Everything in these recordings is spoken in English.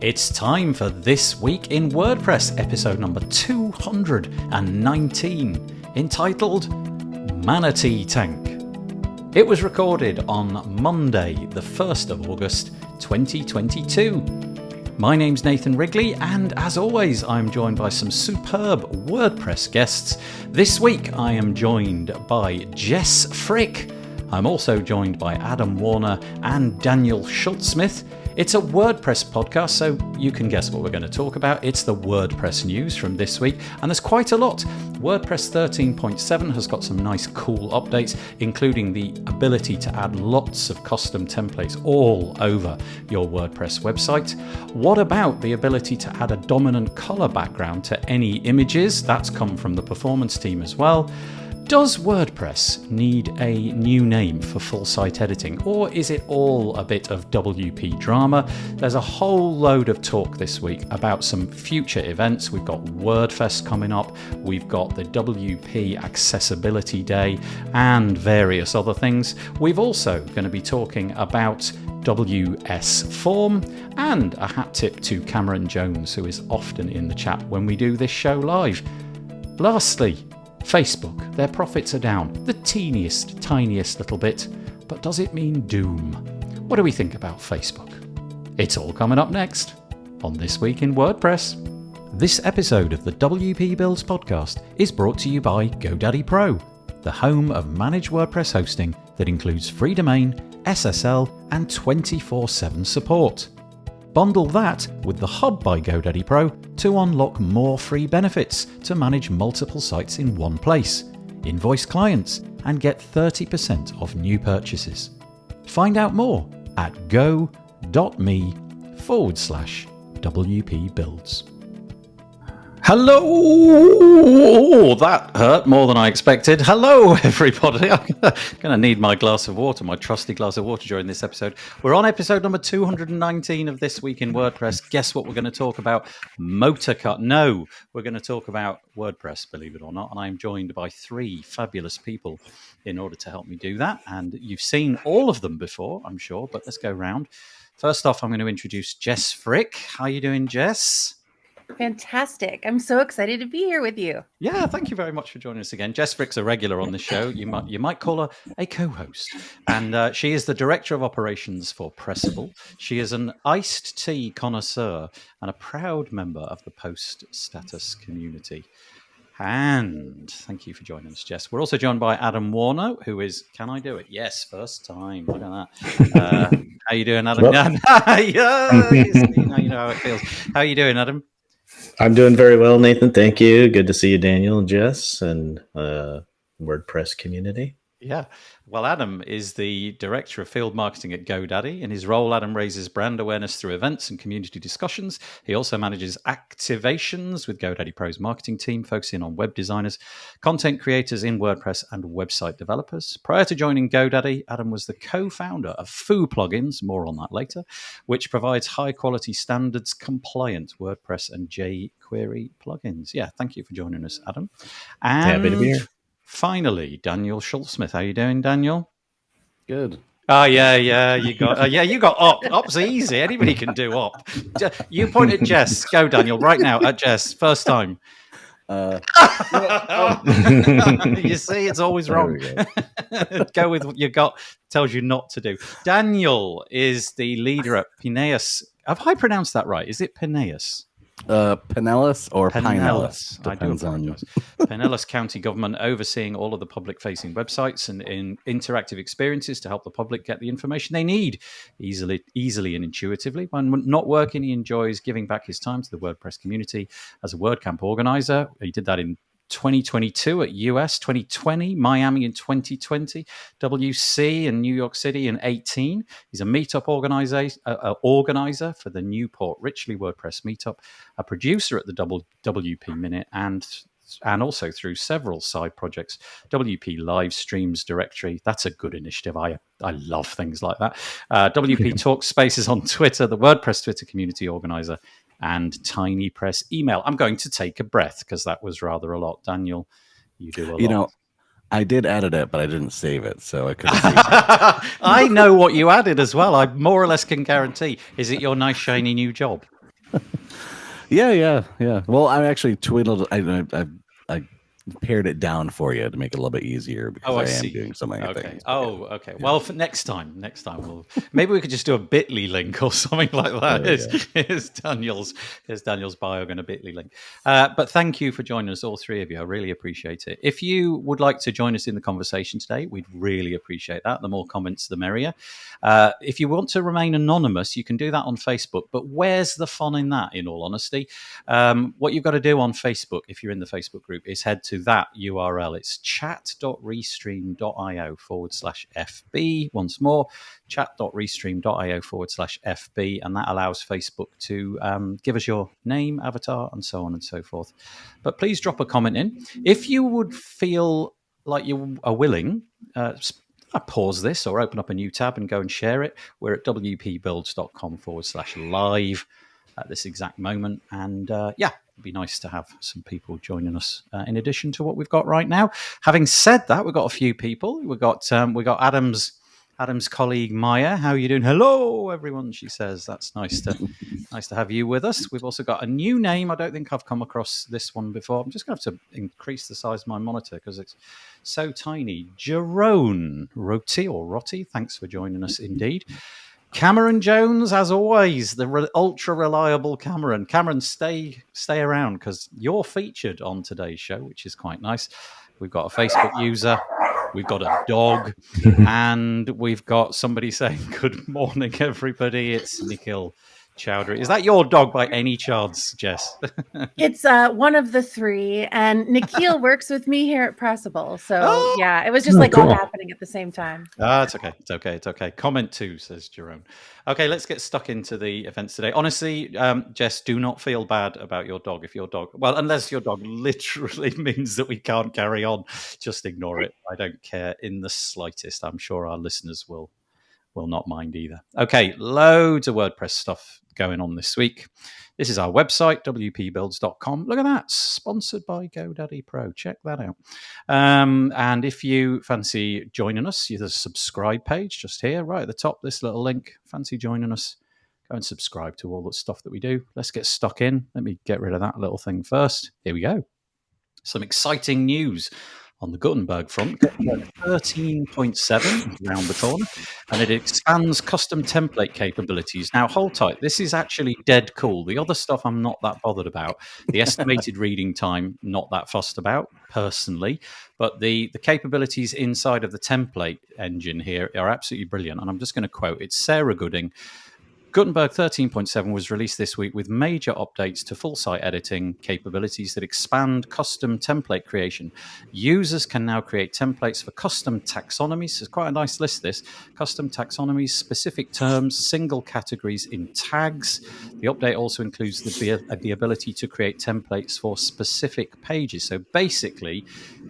It's time for This Week in WordPress, episode number 219, entitled Manatee Tank. It was recorded on Monday, the 1st of August, 2022. My name's Nathan Wrigley, and as always, I'm joined by some superb WordPress guests. This week, I am joined by Jess Frick. I'm also joined by Adam Warner and Daniel Schultzsmith. It's a WordPress podcast, so you can guess what we're going to talk about. It's the WordPress news from this week, and there's quite a lot. WordPress 13.7 has got some nice cool updates, including the ability to add lots of custom templates all over your WordPress website. What about the ability to add a dominant color background to any images? That's come from the performance team as well. Does WordPress need a new name for full site editing, or is it all a bit of WP drama? There's a whole load of talk this week about some future events. We've got WordFest coming up, we've got the WP Accessibility Day, and various other things. We've also going to be talking about WS Form, and a hat tip to Cameron Jones, who is often in the chat when we do this show live. Lastly, Facebook, their profits are down, the tiniest little bit, but does it mean doom? What do we think about Facebook? It's all coming up next on This Week in WordPress. This episode of the WP Builds podcast is brought to you by GoDaddy Pro, the home of managed WordPress hosting that includes free domain, SSL, and 24/7 support. Bundle that with the Hub by GoDaddy Pro to unlock more free benefits to manage multiple sites in one place, invoice clients, and get 30% off new purchases. Find out more at go.me/WP Builds. Hello! That hurt more than I expected. Hello, everybody. I'm going to need my glass of water, my trusty glass of water during this episode. We're on episode number 219 of This Week in WordPress. Guess what we're going to talk about? Motorcut. No, we're going to talk about WordPress, believe it or not. And I'm joined by three fabulous people in order to help me do that. And you've seen all of them before, I'm sure, but let's go round. First off, I'm going to introduce Jess Frick. How are you doing, Jess? Fantastic. I'm so excited to be here with you. Yeah, thank you very much for joining us again. Jess Frick's a regular on the show. You might call her a co-host. And she is the Director of Operations for Pressable. She is an iced tea connoisseur and a proud member of the Post Status community. And thank you for joining us, Jess. We're also joined by Adam Warner, who is, can I do it? Yes, first time. Look at that. How you doing, Adam? Yeah, you know how it feels. How are you doing, Adam? I'm doing very well, Nathan. Thank you. Good to see you, Daniel and Jess, and WordPress community. Yeah. Well, Adam is the Director of Field Marketing at GoDaddy. In his role, Adam raises brand awareness through events and community discussions. He also manages activations with GoDaddy Pro's marketing team, focusing on web designers, content creators in WordPress, and website developers. Prior to joining GoDaddy, Adam was the co-founder of Foo Plugins, more on that later, which provides high-quality standards compliant WordPress and jQuery plugins. Yeah, thank you for joining us, Adam. And happy to be here. Finally, Daniel Schultzsmith. How you doing, Daniel? Good. Oh, yeah. You got op. Op's easy. Anybody can do op. You point at Jess. Go, Daniel, right now at Jess. First time. You see, it's always wrong. Go with what you got. Tells you not to do. Daniel is the leader at Pinellas. Have I pronounced that right? Is it Pinellas? Pinellas or Pinellas. I do apologize. Pinellas County government overseeing all of the public-facing websites and in interactive experiences to help the public get the information they need easily and intuitively. When not working, he enjoys giving back his time to the WordPress community as a WordCamp organizer. He did that in 2022 at US, 2020, Miami in 2020, WC in New York City in 18. He's a meetup organizer for the Newport Richley WordPress meetup, a producer at the WP Minute, and also through several side projects. WP Live Streams Directory, that's a good initiative. I love things like that. WP Talk Spaces on Twitter, the WordPress Twitter community organizer, and Tiny Press email. I'm going to take a breath because that was rather a lot. Daniel, you do a lot. You know, I did edit it, but I didn't save it, so I couldn't. I know what you added as well. I more or less can guarantee. Is it your nice shiny new job? Yeah. Well, I actually tweeted. I pared it down for you to make it a little bit easier because I am doing so many Okay. things. Okay. Well, for next time maybe we could just do a Bitly link or something like that. Here's Daniel's bio and a Bitly link. But thank you for joining us, all three of you. I really appreciate it. If you would like to join us in the conversation today, we'd really appreciate that. The more comments, the merrier. If you want to remain anonymous, you can do that on Facebook. But where's the fun in that, in all honesty? What you've got to do on Facebook, if you're in the Facebook group, is head to that URL. It's chat.restream.io/FB. Once more, chat.restream.io/FB. And that allows Facebook to give us your name, avatar, and so on and so forth. But please drop a comment in. If you would feel like you are willing, pause this or open up a new tab and go and share it. We're at wpbuilds.com/live at this exact moment. And it'd be nice to have some people joining us in addition to what we've got right now. Having said that, we've got a few people. We got Adam's colleague Maya. How are you doing? Hello, everyone. She says that's nice to have you with us. We've also got a new name. I don't think I've come across this one before. I'm just going to have to increase the size of my monitor because it's so tiny. Jerome Rotti. Thanks for joining us indeed. Cameron Jones, as always, the ultra reliable Cameron. Cameron, stay around because you're featured on today's show, which is quite nice. We've got a Facebook user, we've got a dog, and we've got somebody saying, "Good morning, everybody." It's Nikhil Chowdhury. Is that your dog by any chance, Jess? It's one of the three, and Nikhil works with me here at Pressable. So it was just all happening at the same time. It's okay. Comment 2, says Jerome. Okay, let's get stuck into the events today. Honestly, Jess, do not feel bad about your dog. Unless your dog literally means that we can't carry on, just ignore it. I don't care in the slightest. I'm sure our listeners will not mind either. Okay, loads of WordPress stuff going on this week. This is our website, wpbuilds.com. Look at that, sponsored by GoDaddy Pro. Check that out. And if you fancy joining us, there's a subscribe page just here, right at the top, this little link. Fancy joining us? Go and subscribe to all the stuff that we do. Let's get stuck in. Let me get rid of that little thing first. Here we go. Some exciting news on the Gutenberg front. Gutenberg 13.7 is around the corner, and it expands custom template capabilities. Now, hold tight. This is actually dead cool. The other stuff I'm not that bothered about. The estimated reading time, not that fussed about, personally. But the capabilities inside of the template engine here are absolutely brilliant. And I'm just going to quote. It's Sarah Gooding. Gutenberg 13.7 was released this week with major updates to full site editing capabilities that expand custom template creation. Users can now create templates for custom taxonomies. It's quite a nice list, this. Custom taxonomies, specific terms, single categories in tags. The update also includes the ability to create templates for specific pages. So basically,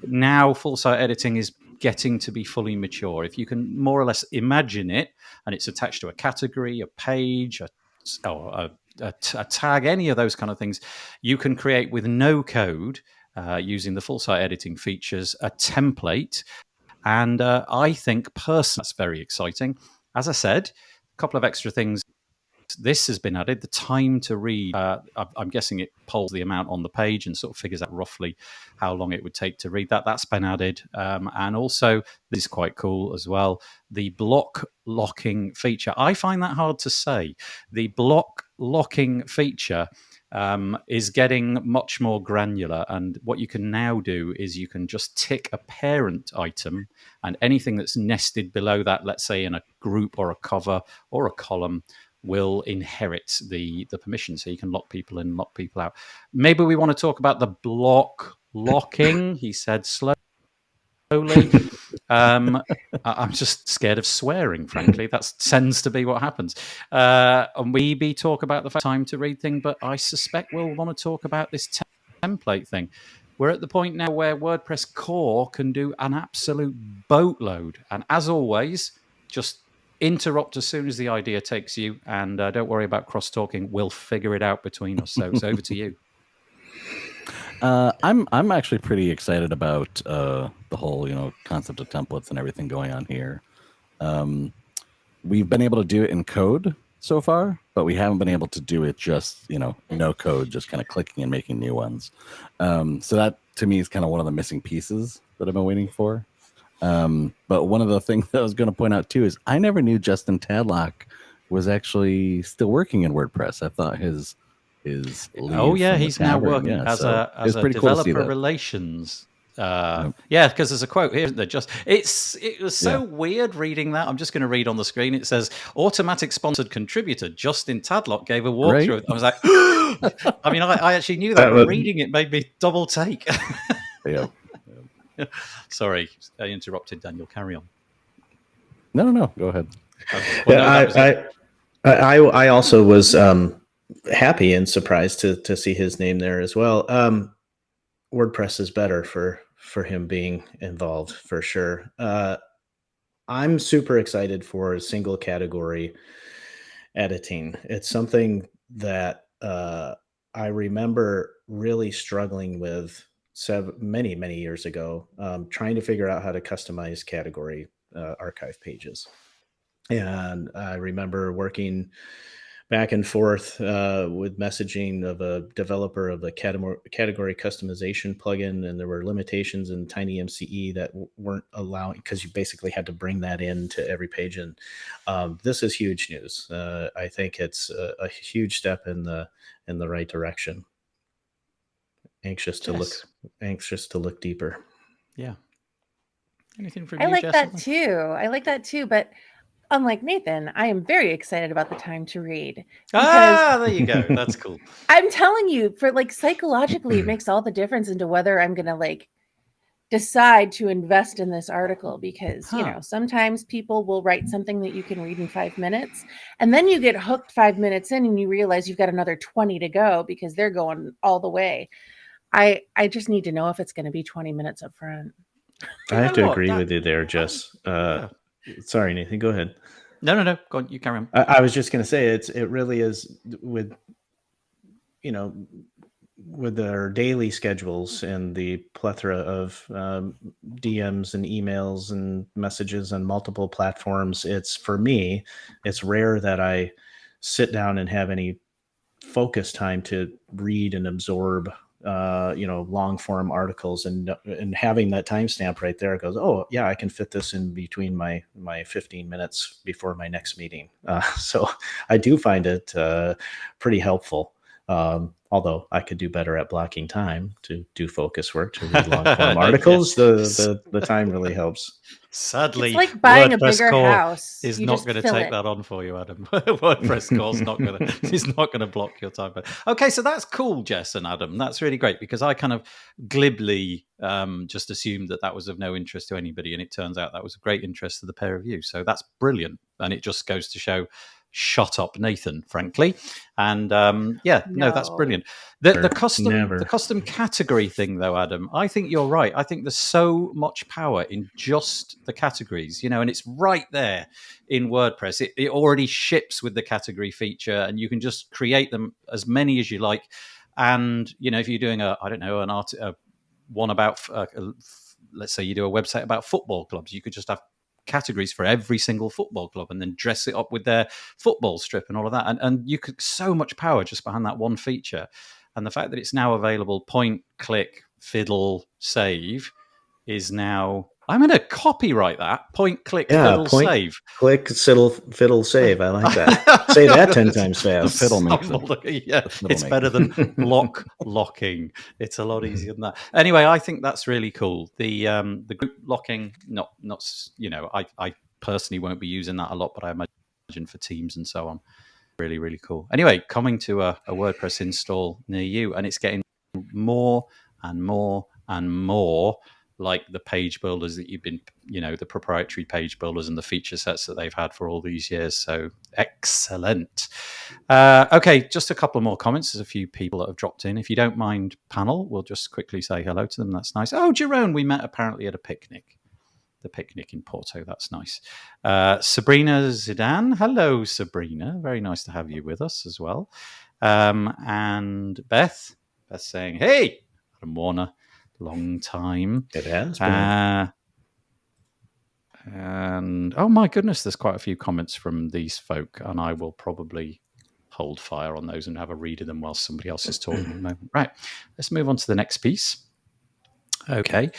now full site editing is getting to be fully mature. If you can more or less imagine it, and it's attached to a category, a page, a tag, any of those kind of things, you can create with no code using the full site editing features a template. And I think personally that's very exciting. As I said, a couple of extra things. This has been added. The time to read, I'm guessing it polls the amount on the page and sort of figures out roughly how long it would take to read that. That's been added. And also, this is quite cool as well, the block locking feature. I find that hard to say. The block locking feature is getting much more granular. And what you can now do is you can just tick a parent item, and anything that's nested below that, let's say in a group or a cover or a column, will inherit the permission, so you can lock people in, lock people out. Maybe we want to talk about the block locking, he said slowly. I'm just scared of swearing, frankly. That tends to be what happens. And we talk about the time to read thing, but I suspect we'll want to talk about this template thing. We're at the point now where WordPress core can do an absolute boatload. And as always, just interrupt as soon as the idea takes you, and don't worry about cross-talking. We'll figure it out between us. So it's over to you. I'm actually pretty excited about the whole concept of templates and everything going on here. We've been able to do it in code, so far, but we haven't been able to do it just, no code, just kind of clicking and making new ones. So that to me is kind of one of the missing pieces that I've been waiting for. But one of the things that I was going to point out too is I never knew Justin Tadlock was actually still working in WordPress. I thought his leave he's now working as a developer relations. Because there's a quote here, isn't there? It was so weird reading that. I'm just going to read on the screen. It says, automatic sponsored contributor Justin Tadlock gave a walkthrough. Right? I was like, I mean, I actually knew that, but reading it made me double take. Yeah. Sorry, I interrupted Daniel. Carry on. No, go ahead. Okay. Well, I also was happy and surprised to see his name there as well. WordPress is better for him being involved for sure. I'm super excited for single category editing. It's something that I remember really struggling with many years ago, trying to figure out how to customize category archive pages. And I remember working back and forth with messaging of a developer of a category customization plugin, and there were limitations in TinyMCE that weren't allowing, because you basically had to bring that into every page. And this is huge news. I think it's a huge step in the right direction. Anxious to look deeper. Yeah. Anything from I you, like Jessica? I like that too, but unlike Nathan, I am very excited about the time to read. There you go. That's cool. I'm telling you, for psychologically, it makes all the difference into whether I'm going to decide to invest in this article, because, sometimes people will write something that you can read in 5 minutes, and then you get hooked 5 minutes in and you realize you've got another 20 to go because they're going all the way. I just need to know if it's going to be 20 minutes up front. I have to agree with you there, Jess. Sorry, Nathan, go ahead. No. Go on, you carry on. I was just going to say it really is with their daily schedules and the plethora of DMs and emails and messages on multiple platforms. For me, it's rare that I sit down and have any focus time to read and absorb long form articles, and having that timestamp right there goes, oh yeah, I can fit this in between my 15 minutes before my next meeting. So I do find it pretty helpful. Although I could do better at blocking time to do focus work, to read long form articles. The time really helps. Sadly, it's like buying a WordPress bigger house. Is not going to take that on for you, Adam. WordPress Core is not going to block your time. Okay, so that's cool, Jess and Adam. That's really great, because I kind of glibly just assumed that was of no interest to anybody, and it turns out that was of great interest to the pair of you. So that's brilliant, and it just goes to show. Shut up, Nathan, frankly. And that's brilliant. The custom category thing, though, Adam, I think you're right. I think there's so much power in just the categories, and it's right there in WordPress. It already ships with the category feature, and you can just create them as many as you like. And if you're doing one about, let's say you do a website about football clubs, you could just have categories for every single football club, and then dress it up with their football strip and all of that. And you could so much power just behind that one feature. And the fact that it's now available, point, click, fiddle, save, is now. I'm going to copyright that. Point, click, fiddle, save. Click, fiddle, save. I like that. Say that 10 times fast. The fiddle makes it's better than locking. It's a lot easier than that. Anyway, I think that's really cool. The group locking, not I personally won't be using that a lot, but I imagine for Teams and so on. Really, really cool. Anyway, coming to a WordPress install near you, and it's getting more and more and more like the page builders that you've been, the proprietary page builders and the feature sets that they've had for all these years. So excellent. Okay, just a couple more comments. There's a few people that have dropped in. If you don't mind, panel, we'll just quickly say hello to them. That's nice. Oh, Jerome, we met apparently at a picnic. The picnic in Porto. That's nice. Sabrina Zidane. Hello, Sabrina. Very nice to have you with us as well. And Beth saying, hey, Adam Warner. Long time. It has been. And oh my goodness, there's quite a few comments from these folk, and I will probably hold fire on those and have a read of them while somebody else is talking at the moment. Right, let's move on to the next piece. Okay.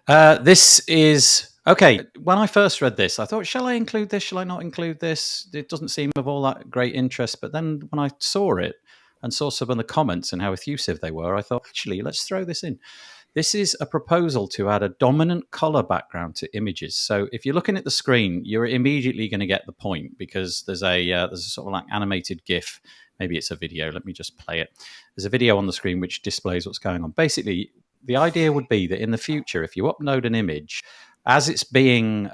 This is okay. When I first read this, I thought, shall I include this? Shall I not include this? It doesn't seem of all that great interest. But then when I saw it and saw some of the comments and how effusive they were, I thought, actually, let's throw this in. This is a proposal to add a dominant color background to images. So if you're looking at the screen, you're immediately going to get the point, because there's a sort of like animated GIF. Maybe it's a video. Let me just play it. There's a video on the screen which displays what's going on. Basically, the idea would be that in the future, if you upload an image, as it's being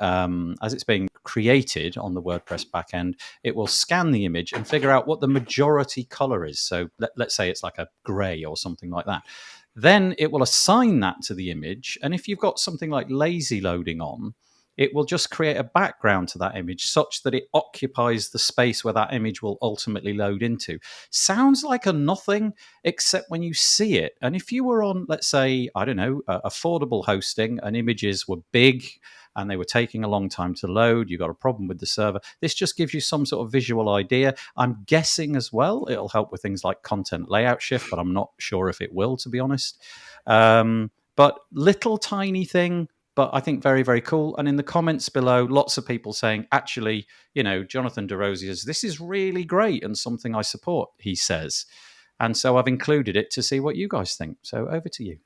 created on the WordPress backend, it will scan the image and figure out what the majority color is. So let's say it's like a gray or something like that. Then it will assign that to the image. And if you've got something like lazy loading on, it will just create a background to that image such that it occupies the space where that image will ultimately load into. Sounds like a nothing, except when you see it. And if you were on, let's say, I don't know, affordable hosting, and images were big and they were taking a long time to load, you got a problem with the server, this just gives you some sort of visual idea. I'm guessing as well it'll help with things like content layout shift, but I'm not sure if it will, to be honest. But little tiny thing, but I think very, very cool. And in the comments below, lots of people saying, actually, Jonathan DeRosiers, this is really great and something I support, he says. And so I've included it to see what you guys think. So over to you.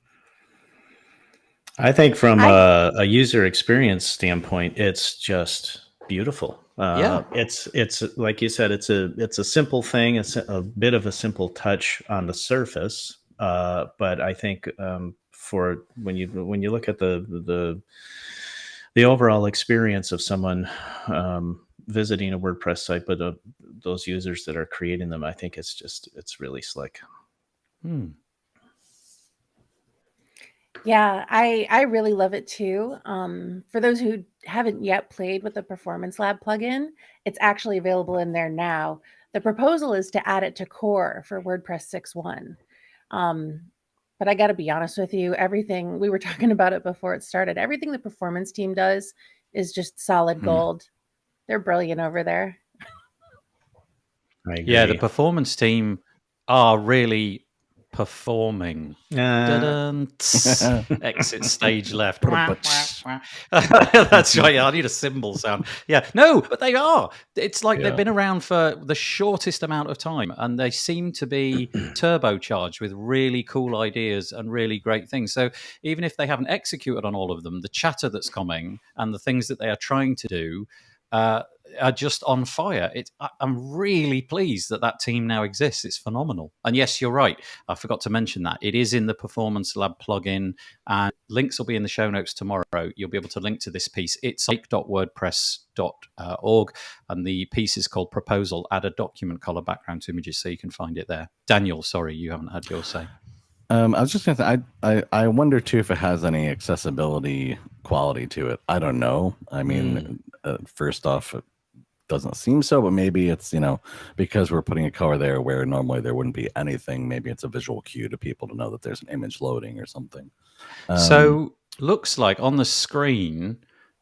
I think from a user experience standpoint, it's just beautiful. Yeah. It's like you said, it's a simple thing. It's a bit of a simple touch on the surface. But I think for when you look at the overall experience of someone visiting a WordPress site, but those users that are creating them, I think it's really slick. Yeah, I really love it too. For those who haven't yet played with the Performance Lab plugin, it's actually available in there now. The proposal is to add it to core for WordPress 6.1. But I got to be honest with you, everything, we were talking about it before it started, everything the performance team does is just solid gold. They're brilliant over there. I agree. Yeah, the performance team are really performing. Exit stage left. That's right. Yeah, I need a cymbal sound. Yeah, no, but they are. It's like they've been around for the shortest amount of time, and they seem to be turbocharged with really cool ideas and really great things. So even if they haven't executed on all of them, the chatter that's coming and the things that they are trying to do are just on fire. I'm really pleased that team now exists. It's phenomenal. And yes, you're right. I forgot to mention that. It is in the Performance Lab plugin, and links will be in the show notes tomorrow. You'll be able to link to this piece. It's like.wordpress.org, and the piece is called Proposal, Add a Document Color Background to Images, so you can find it there. Daniel, sorry, you haven't had your say. I was just going to say, I wonder too if it has any accessibility quality to it. I don't know. I mean, first off, it doesn't seem so, but maybe it's, because we're putting a color there where normally there wouldn't be anything. Maybe it's a visual cue to people to know that there's an image loading or something. So looks like on the screen,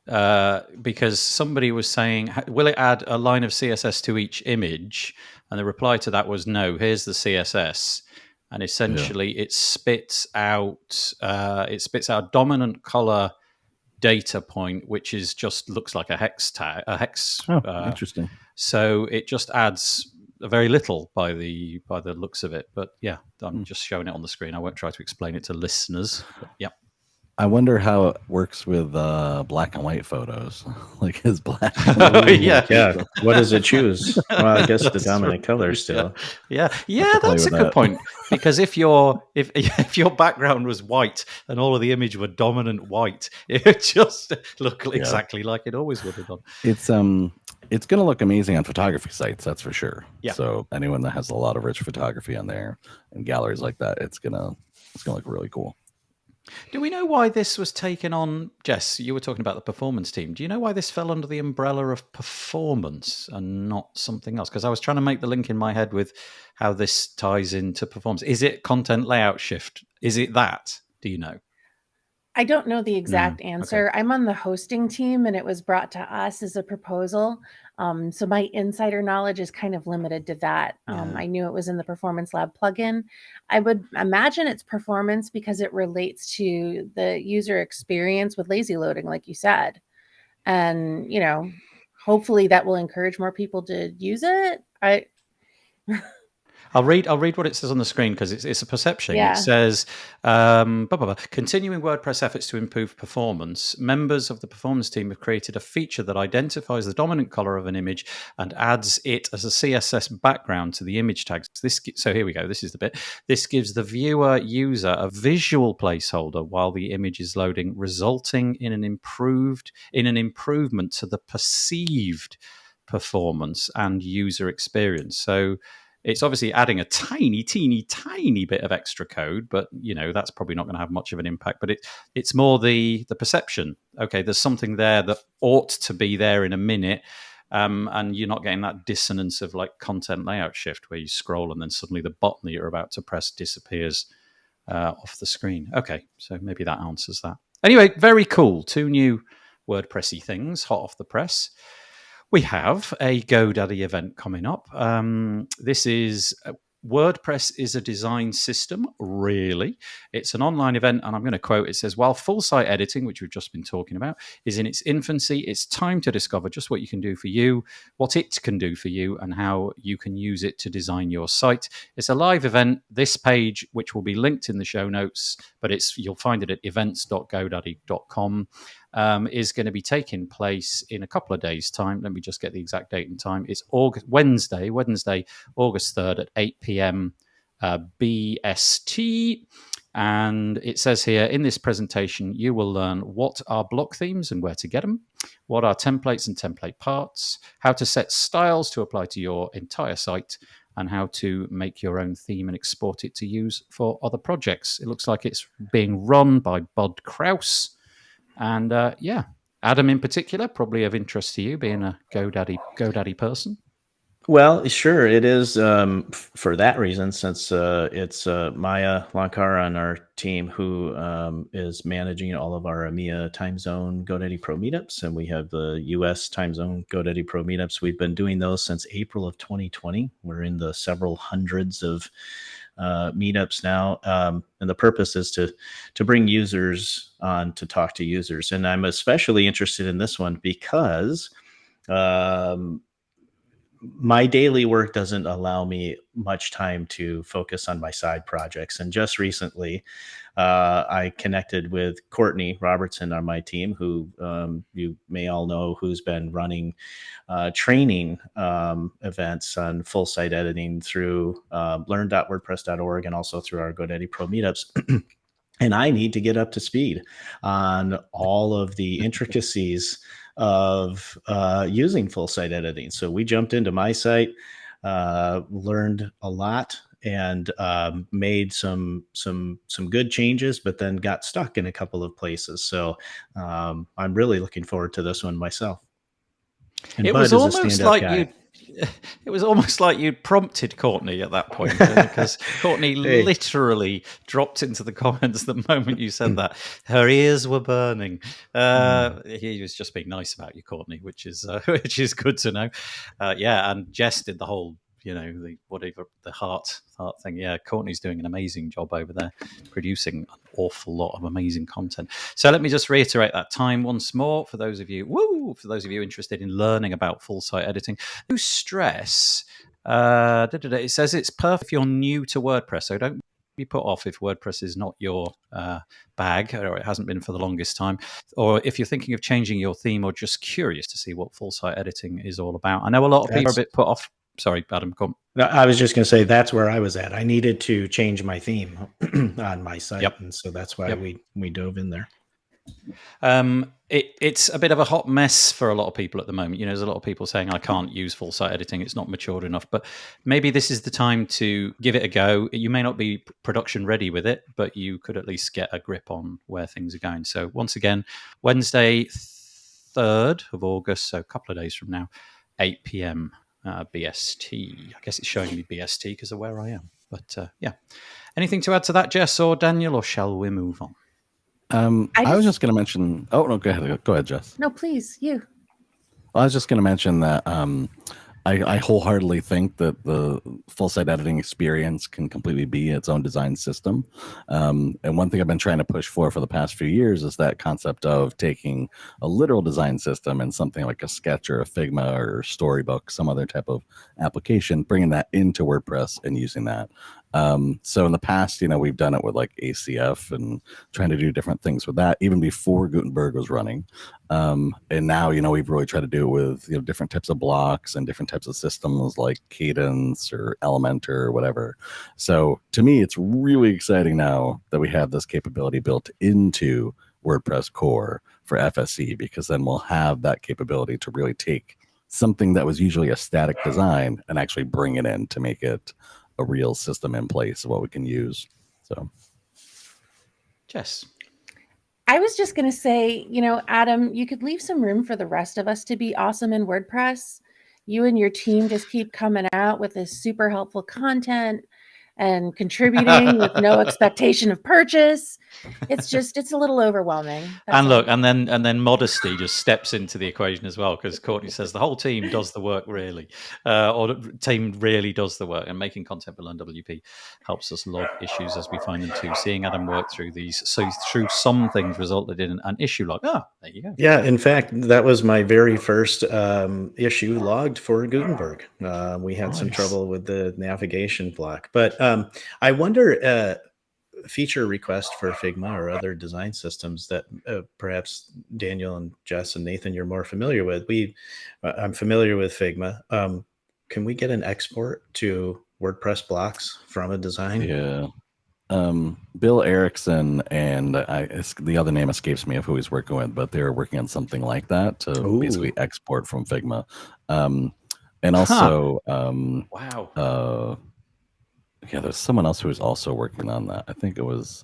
because somebody was saying, will it add a line of CSS to each image? And the reply to that was no. Here's the CSS. And essentially, it spits out dominant color data point, which is just looks like a hex tag. Interesting. So it just adds very little by the looks of it. But yeah, I'm just showing it on the screen. I won't try to explain it to listeners. But yeah. I wonder how it works with black and white photos. Like his black. Yeah. What does it choose? Well, I guess the dominant color still. Yeah. That's a good point. Because if your background was white and all of the image were dominant white, it would just look exactly like it always would have done. It's going to look amazing on photography sites, that's for sure. Yeah. So anyone that has a lot of rich photography on there and galleries like that, it's gonna look really cool. Do we know why this was taken on? Jess, you were talking about the performance team. Do you know why this fell under the umbrella of performance and not something else? Because I was trying to make the link in my head with how this ties into performance. Is it content layout shift? Is it that? Do you know? I don't know the exact Okay. answer. I'm on the hosting team, and it was brought to us as a proposal. So my insider knowledge is kind of limited to that. Yeah. I knew it was in the Performance Lab plugin. I would imagine it's performance because it relates to the user experience with lazy loading, like you said. And, hopefully that will encourage more people to use it. I'll read what it says on the screen because it's a perception. Yeah. It says, continuing WordPress efforts to improve performance, members of the performance team have created a feature that identifies the dominant color of an image and adds it as a CSS background to the image tags. So here we go. This is the bit. This gives the user a visual placeholder while the image is loading, resulting in an improvement to the perceived performance and user experience. So it's obviously adding a tiny, teeny, tiny bit of extra code, but that's probably not going to have much of an impact. But it's more the perception. Okay, there's something there that ought to be there in a minute, and you're not getting that dissonance of like content layout shift where you scroll and then suddenly the button that you're about to press disappears off the screen. Okay, so maybe that answers that. Anyway, very cool. 2 new WordPressy things hot off the press. We have a GoDaddy event coming up. This is WordPress is a design system, really. It's an online event, and I'm going to quote, it says, while full site editing, which we've just been talking about, is in its infancy, it's time to discover just what you can do for you, what it can do for you, and how you can use it to design your site. It's a live event. This page, which will be linked in the show notes, but you'll find it at events.godaddy.com. Is going to be taking place in a couple of days' time. Let me just get the exact date and time. It's Wednesday, August 3rd at 8 p.m. BST. And it says here, in this presentation, you will learn what are block themes and where to get them, what are templates and template parts, how to set styles to apply to your entire site, and how to make your own theme and export it to use for other projects. It looks like it's being run by Bud Kraus. And Adam in particular, probably of interest to you, being a GoDaddy person. Well, sure, it is for that reason, since it's Maya Lankar on our team who is managing all of our EMEA time zone GoDaddy Pro meetups, and we have the US time zone GoDaddy Pro meetups. We've been doing those since April of 2020. We're in the several hundreds of meetups now, and the purpose is to bring users on to talk to users. And I'm especially interested in this one because my daily work doesn't allow me much time to focus on my side projects. And just recently, I connected with Courtney Robertson on my team, who you may all know, who's been running training events on full site editing through learn.wordpress.org and also through our GoDaddy Pro meetups. And I need to get up to speed on all of the intricacies of using full site editing. So we jumped into my site, learned a lot, and made some good changes, but then got stuck in a couple of places. So I'm really looking forward to this one myself. And It Bud was is a almost stand-up like guy. it was almost like you'd prompted Courtney at that point, because Courtney literally dropped into the comments the moment you said that. Her ears were burning. He was just being nice about you, Courtney, which is good to know. And Jess did the whole, the heart thing. Yeah, Courtney's doing an amazing job over there, producing an awful lot of amazing content. So let me just reiterate that time once more for those of you interested in learning about full site editing. No stress. It says it's perfect if you're new to WordPress, so don't be put off if WordPress is not your bag, or it hasn't been for the longest time, or if you're thinking of changing your theme or just curious to see what full site editing is all about. I know a lot of people are a bit put off. Sorry, Adam, come on. No, I was just going to say that's where I was at. I needed to change my theme on my site, and so that's why we dove in there. It's a bit of a hot mess for a lot of people at the moment. There's a lot of people saying, I can't use full site editing, it's not matured enough. But maybe this is the time to give it a go. You may not be production ready with it, but you could at least get a grip on where things are going. So once again, Wednesday, 3rd of August, so a couple of days from now, 8 p.m. BST. I guess it's showing me BST because of where I am. But anything to add to that, Jess or Daniel, or shall we move on? I was just going to mention. Oh no, go ahead, Jess. No, please, you. Well, I was just going to mention that I wholeheartedly think that the full site editing experience can completely be its own design system. And one thing I've been trying to push for the past few years is that concept of taking a literal design system and something like a Sketch or a Figma or Storybook, some other type of application, bringing that into WordPress and using that. So in the past, we've done it with like ACF and trying to do different things with that, even before Gutenberg was running. And now, we've really tried to do it with, different types of blocks and different types of systems like Cadence or Elementor or whatever. So to me, it's really exciting now that we have this capability built into WordPress core for FSE, because then we'll have that capability to really take something that was usually a static design and actually bring it in to make it a real system in place of what we can use. So, Jess. I was just going to say, Adam, you could leave some room for the rest of us to be awesome in WordPress. You and your team just keep coming out with this super helpful content and contributing with no expectation of purchase. It's a little overwhelming. And look, and then modesty just steps into the equation as well, because Courtney says the whole team does the work really, or the team really does the work, and making content below WP helps us log issues as we find them too. Seeing Adam work through these, so through some things resulted in an issue log. Oh, there you go. Yeah, in fact, that was my very first issue logged for Gutenberg. We had some trouble with the navigation block, but I wonder, feature request for Figma or other design systems that perhaps Daniel and Jess and Nathan, you're more familiar with. I'm familiar with Figma. Can we get an export to WordPress blocks from a design? Yeah. Bill Erickson and the other name escapes me of who he's working with, but they're working on something like that to basically export from Figma. And also, wow. Yeah, there's someone else who was also working on that. I think it was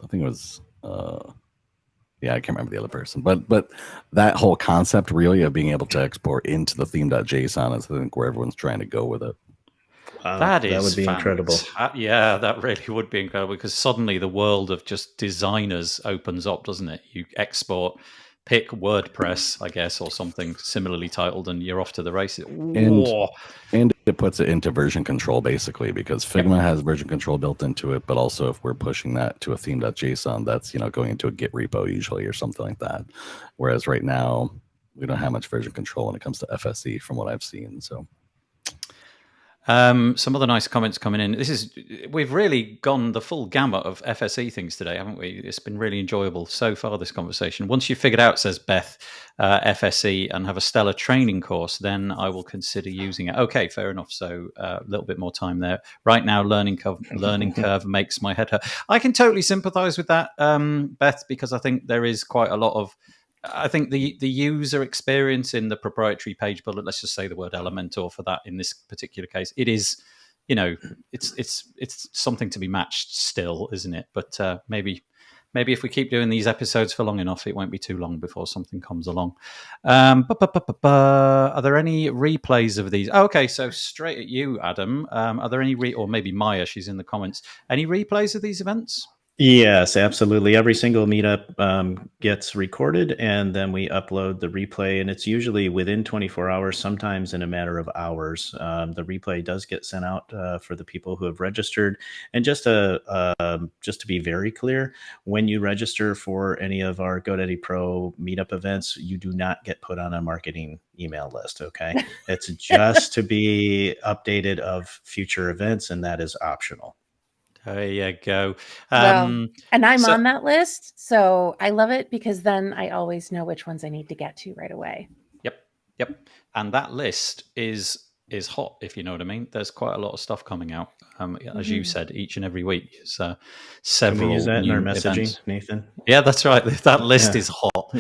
yeah, I can't remember the other person, but that whole concept really of being able to export into the theme.json is, I think, where everyone's trying to go with it. Wow, that would be incredible. Yeah, that really would be incredible, because suddenly the world of just designers opens up, doesn't it? You export, pick WordPress, I guess, or something similarly titled, and you're off to the races. And it puts it into version control, basically, because Figma has version control built into it, but also if we're pushing that to a theme.json, that's going into a Git repo usually or something like that. Whereas right now, we don't have much version control when it comes to FSE from what I've seen. So. Some other nice comments coming in. We've really gone the full gamut of FSE things today, haven't we? It's been really enjoyable so far, this conversation. Once you've figured out, says Beth, FSE and have a stellar training course, then I will consider using it. Okay, fair enough. So a little bit more time there. Right now, learning curve makes my head hurt. I can totally sympathize with that, Beth, because I think there is quite a lot of, I think the user experience in the proprietary page builder, let's just say the word Elementor for that in this particular case, it is, it's something to be matched still, isn't it? But maybe if we keep doing these episodes for long enough, it won't be too long before something comes along. Are there any replays of these? Oh, okay, so straight at you, Adam. Are there any or maybe Maya? She's in the comments. Any replays of these events? Yes, absolutely. Every single meetup gets recorded, and then we upload the replay, and it's usually within 24 hours, sometimes in a matter of hours. The replay does get sent out for the people who have registered. And just to be very clear, when you register for any of our GoDaddy Pro meetup events, you do not get put on a marketing email list, okay? It's just to be updated of future events, and that is optional. There you go. And I'm on that list, so I love it, because then I always know which ones I need to get to right away. Yep. And that list is hot, if you know what I mean. There's quite a lot of stuff coming out, as you said, each and every week. So several. Can we use that in our messaging, events. Nathan? Yeah, that's right. That list is hot.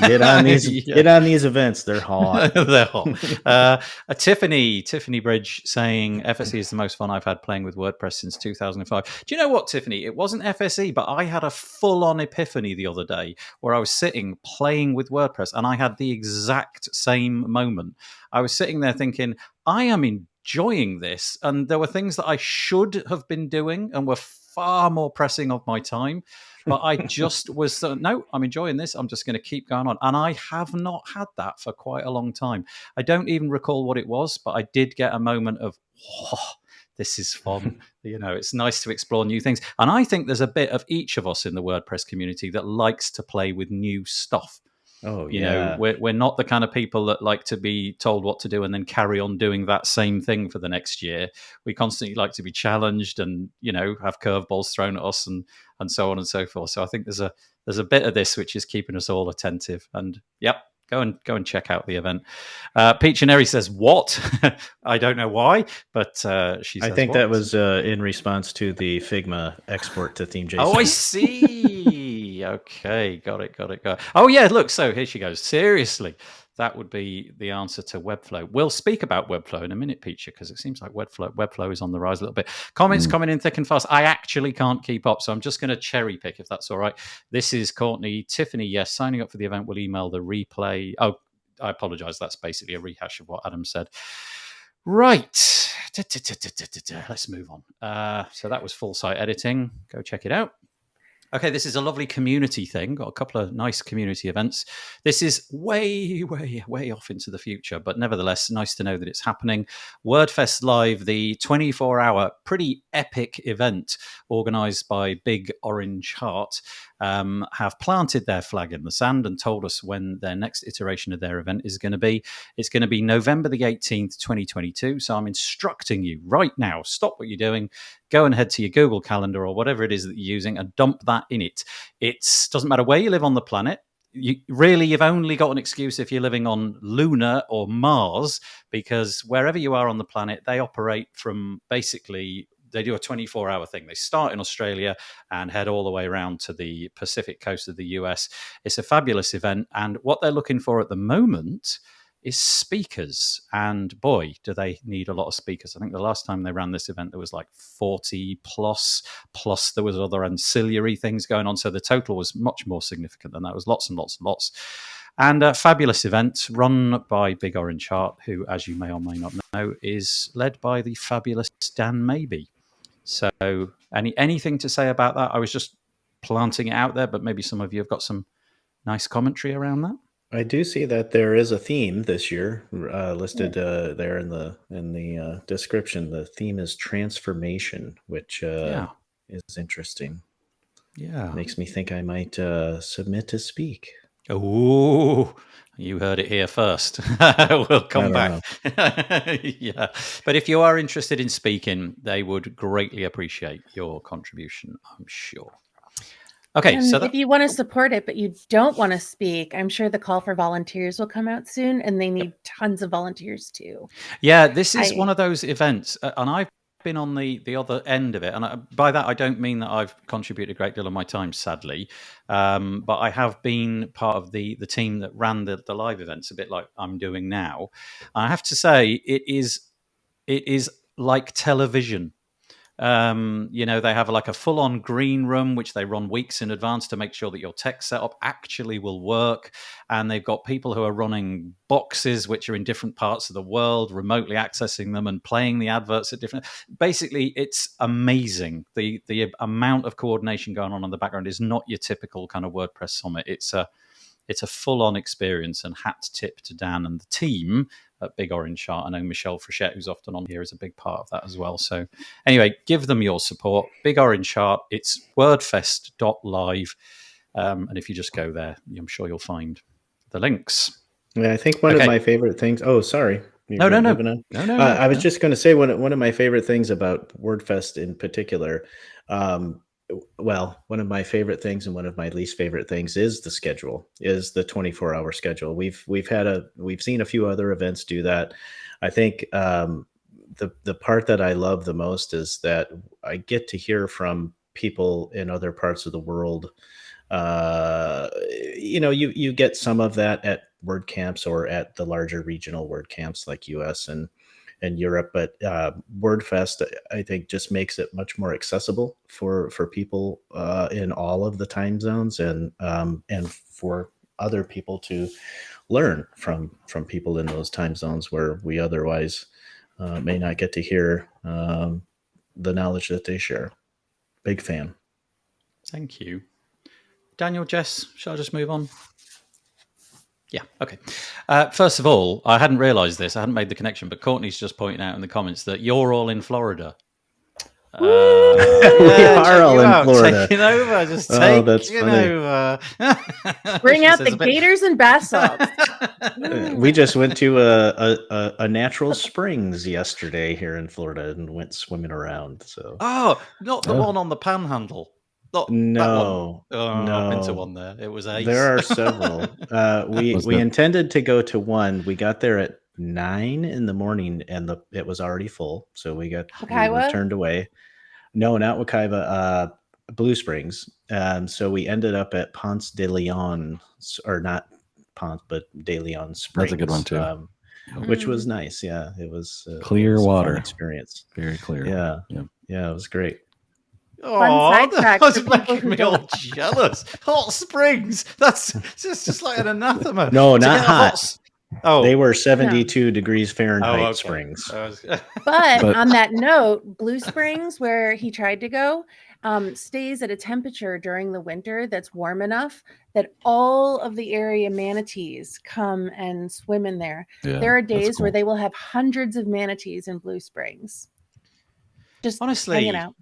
Get on these events. They're hot. They're hot. Tiffany Bridge saying FSE is the most fun I've had playing with WordPress since 2005. Do you know what, Tiffany? It wasn't FSE, but I had a full-on epiphany the other day where I was sitting playing with WordPress, and I had the exact same moment. I was sitting there thinking, I am enjoying this, and there were things that I should have been doing and were far more pressing of my time. But I just was, no, I'm enjoying this. I'm just going to keep going on. And I have not had that for quite a long time. I don't even recall what it was, but I did get a moment of, oh, this is fun. It's nice to explore new things. And I think there's a bit of each of us in the WordPress community that likes to play with new stuff. Oh, yeah. We're not the kind of people that like to be told what to do and then carry on doing that same thing for the next year. We constantly like to be challenged and, have curveballs thrown at us and so on and so forth. So I think there's a bit of this which is keeping us all attentive. And yep, go and check out the event. Peachineri says, what? I don't know why, but she says, I think what? that was in response to the Figma export to theme JSON. Oh, I see. Okay, got it. Oh, yeah, look, so here she goes. Seriously, that would be the answer to Webflow. We'll speak about Webflow in a minute, Peacher, because it seems like Webflow is on the rise a little bit. Comments coming in thick and fast. I actually can't keep up, so I'm just going to cherry pick, if that's all right. This is Courtney. Tiffany, yes, signing up for the event will email the replay. Oh, I apologize. That's basically a rehash of what Adam said. Right. Let's move on. So that was full site editing. Go check it out. Okay, this is a lovely community thing. Got a couple of nice community events. This is way, way, way off into the future, but nevertheless, nice to know that it's happening. WordFest Live, the 24-hour, pretty epic event organized by Big Orange Heart, have planted their flag in the sand and told us when their next iteration of their event is going to be. It's going to be November the 18th, 2022. So I'm instructing you right now, stop what you're doing, go and head to your Google Calendar or whatever it is that you're using and dump that in it. It doesn't matter where you live on the planet. You've only got an excuse if you're living on Luna or Mars, because wherever you are on the planet, they operate from basically, they do a 24-hour thing. They start in Australia and head all the way around to the Pacific coast of the US. It's a fabulous event. And what they're looking for at the moment is speakers. And boy, do they need a lot of speakers. I think the last time they ran this event, there was like 40 plus there was other ancillary things going on. So the total was much more significant than that. It was lots and lots and lots. And a fabulous event run by Big Orange Heart, who, as you may or may not know, is led by the fabulous Dan Maybe. So anything to say about that? I was just planting it out there, but maybe some of you have got some nice commentary around that. I do see that there is a theme this year listed there in the description. The theme is transformation, which is interesting. Yeah, makes me think I might submit to speak. Oh, you heard it here first. We'll come back. Yeah, but if you are interested in speaking, they would greatly appreciate your contribution, I'm sure. Okay, and so if you want to support it, but you don't want to speak, I'm sure the call for volunteers will come out soon, and they need tons of volunteers too. Yeah, this is one of those events, and I've been on the other end of it, and by that I don't mean that I've contributed a great deal of my time, sadly, but I have been part of the team that ran the live events, a bit like I'm doing now. I have to say, it is like television. They have like a full-on green room, which they run weeks in advance to make sure that your tech setup actually will work. And they've got people who are running boxes, which are in different parts of the world, remotely accessing them and playing the adverts at different. Basically, it's amazing. The amount of coordination going on in the background is not your typical kind of WordPress summit. It's a full-on experience, and hat tip to Dan and the team at Big Orange Heart. I know Michelle Frechette, who's often on here, is a big part of that as well. So anyway, give them your support. Big Orange Heart, it's wordfest.live. And if you just go there, I'm sure you'll find the links. Yeah, I think one of my favorite things... Oh, sorry. No. I was just going to say one of my favorite things about WordFest in particular, one of my favorite things and one of my least favorite things is the schedule, is the 24-hour schedule. We've seen a few other events do that. I think the part that I love the most is that I get to hear from people in other parts of the world. You get some of that at WordCamps or at the larger regional WordCamps like US and Europe, but WordFest, I think, just makes it much more accessible for people in all of the time zones, and for other people to learn from people in those time zones where we otherwise may not get to hear the knowledge that they share. Big fan. Thank you. Daniel, Jess, shall I just move on? Yeah, okay. First of all, I hadn't realised this. I hadn't made the connection, but Courtney's just pointing out in the comments that you're all in Florida. We are all in Florida. Taking over, just taking over. Bring out the gators and bath salts. We just went to a natural springs yesterday here in Florida and went swimming around. So not the one on the Panhandle. Not no, that one. no. I've been to one there. It was ace. There are several. We intended to go to one. We got there at 9 in the morning, and it was already full. So we were turned away. No, not Wekiva. Blue Springs. So we ended up at Ponce de Leon, or not Ponce, but De Leon Springs. That's a good one too. Which was nice. Yeah, it was clear water experience. Very clear. Yeah, it was great. Fun sidetrack that's making me all jealous. Hot springs. That's just like an anathema. No, not hot. They were 72 degrees Fahrenheit springs. But on that note, Blue Springs, where he tried to go, stays at a temperature during the winter that's warm enough that all of the area manatees come and swim in there. Yeah, there are days where they will have hundreds of manatees in Blue Springs. Just honestly, hanging out.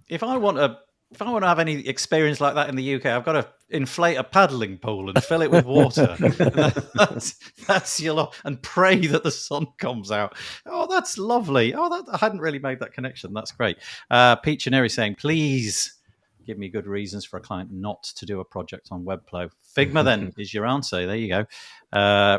If I want to have any experience like that in the UK, I've got to inflate a paddling pool and fill it with water. that's your lot, and pray that the sun comes out. Oh, that's lovely. I hadn't really made that connection. That's great. Peach and Eri saying, please give me good reasons for a client not to do a project on Webflow. Figma then is your answer. There you go.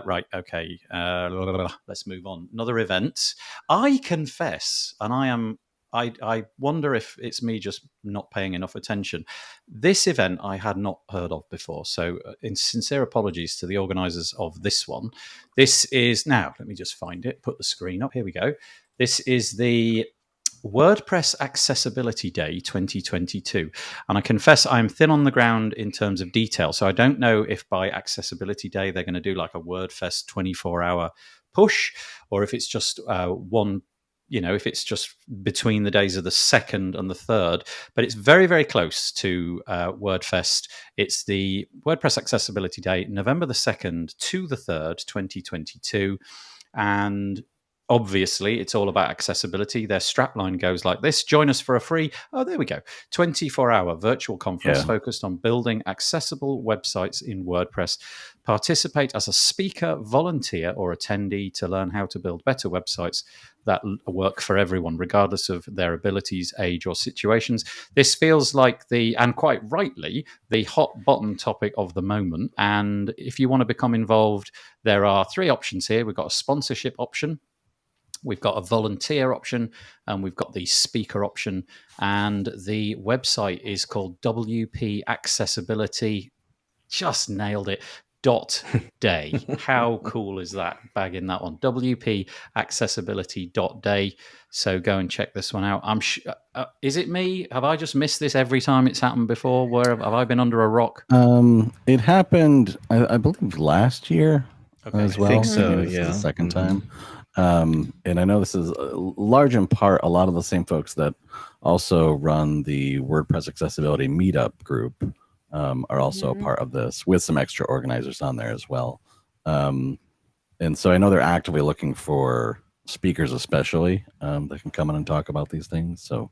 Right. Okay. Let's move on. Another event. I confess, and I wonder if it's me just not paying enough attention. This event I had not heard of before. So in sincere apologies to the organisers of this one. This is, now, let me just find it, put the screen up. Here we go. This is the WordPress Accessibility Day 2022. And I confess I'm thin on the ground in terms of detail. So I don't know if by Accessibility Day they're going to do like a WordFest 24-hour push, or if it's just one, if it's just between the days of the 2nd and the 3rd, but it's very, very close to WordFest. It's the WordPress Accessibility Day, November the 2nd to the 3rd, 2022. And obviously, it's all about accessibility. Their strapline goes like this. Join us for a free, 24-hour virtual conference focused on building accessible websites in WordPress. Participate as a speaker, volunteer, or attendee to learn how to build better websites that work for everyone, regardless of their abilities, age, or situations. This feels like and quite rightly, the hot button topic of the moment. And if you want to become involved, there are 3 options here. We've got a sponsorship option, we've got a volunteer option, and we've got the speaker option. And the website is called WP Accessibility. Just nailed it. .day. How cool is that? Bagging that one. WP Accessibility.day. So go and check this one out. I'm is it me? Have I just missed this every time it's happened before? Where have I been under a rock? It happened, I believe, last year as well. I think so. This is the second time. And I know this is large in part a lot of the same folks that also run the WordPress Accessibility Meetup group. Are also a part of this, with some extra organizers on there as well. And so I know they're actively looking for speakers, especially that can come in and talk about these things. So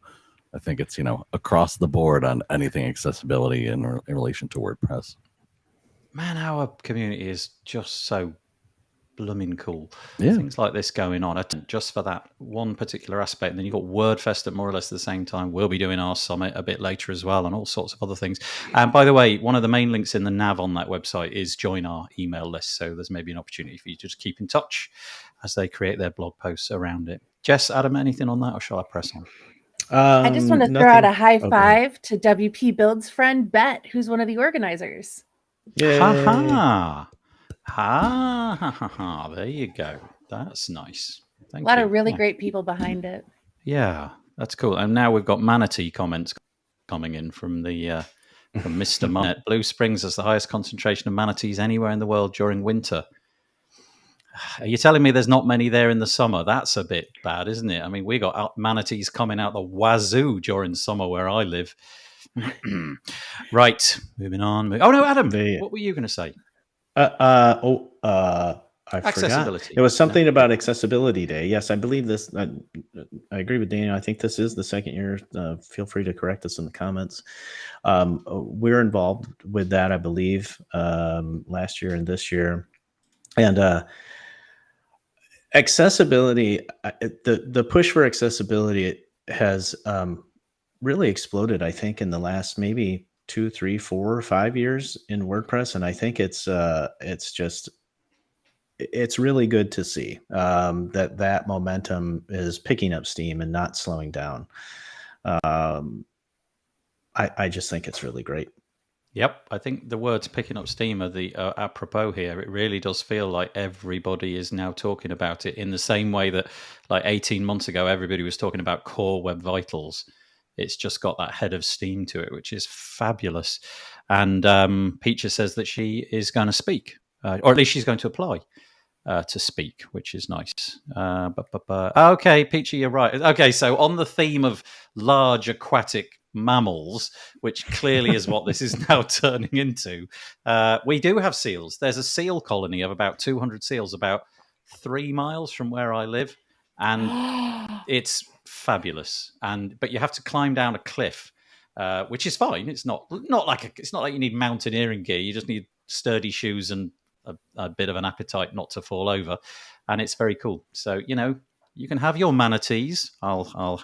I think it's, across the board on anything accessibility in relation to WordPress. Man, our community is just so blooming cool. Yeah. Things like this going on just for that one particular aspect. And then you've got WordFest at more or less the same time. We'll be doing our summit a bit later as well, and all sorts of other things. And by the way, one of the main links in the nav on that website is join our email list. So there's maybe an opportunity for you to just keep in touch as they create their blog posts around it. Jess, Adam, anything on that, or shall I press on? I just want to throw out a high five to WP Build's friend, Bet, who's one of the organizers. Yay. There you go. That's nice. Thank you. A lot of really great people behind it. Yeah, that's cool. And now we've got manatee comments coming in from the from Mr. Marnet. Blue Springs has the highest concentration of manatees anywhere in the world during winter. Are you telling me there's not many there in the summer? That's a bit bad, isn't it? I mean, we got manatees coming out the wazoo during summer where I live. Right, moving on. Oh no, Adam, what were you going to say? I forgot. Accessibility. It was something about Accessibility Day. Yes, I believe this. I agree with Daniel. I think this is the second year. Feel free to correct us in the comments. We're involved with that, I believe, last year and this year. And accessibility, the push for accessibility has really exploded, I think, in the last maybe 2, 3, 4, 5 years in WordPress. And I think it's really good to see that momentum is picking up steam and not slowing down. I just think it's really great. Yep, I think the words picking up steam are the apropos here. It really does feel like everybody is now talking about it in the same way that like 18 months ago, everybody was talking about core web vitals. It's just got that head of steam to it, which is fabulous. And Peacher says that she is going to speak, or at least she's going to apply to speak, which is nice. Okay, Peachy, you're right. Okay, so on the theme of large aquatic mammals, which clearly is what this is now turning into, we do have seals. There's a seal colony of about 200 seals about 3 miles from where I live, and it's fabulous. But you have to climb down a cliff, which is fine. It's not like you need mountaineering gear. You just need sturdy shoes and a bit of an appetite not to fall over, and it's very cool. So you can have your manatees. I'll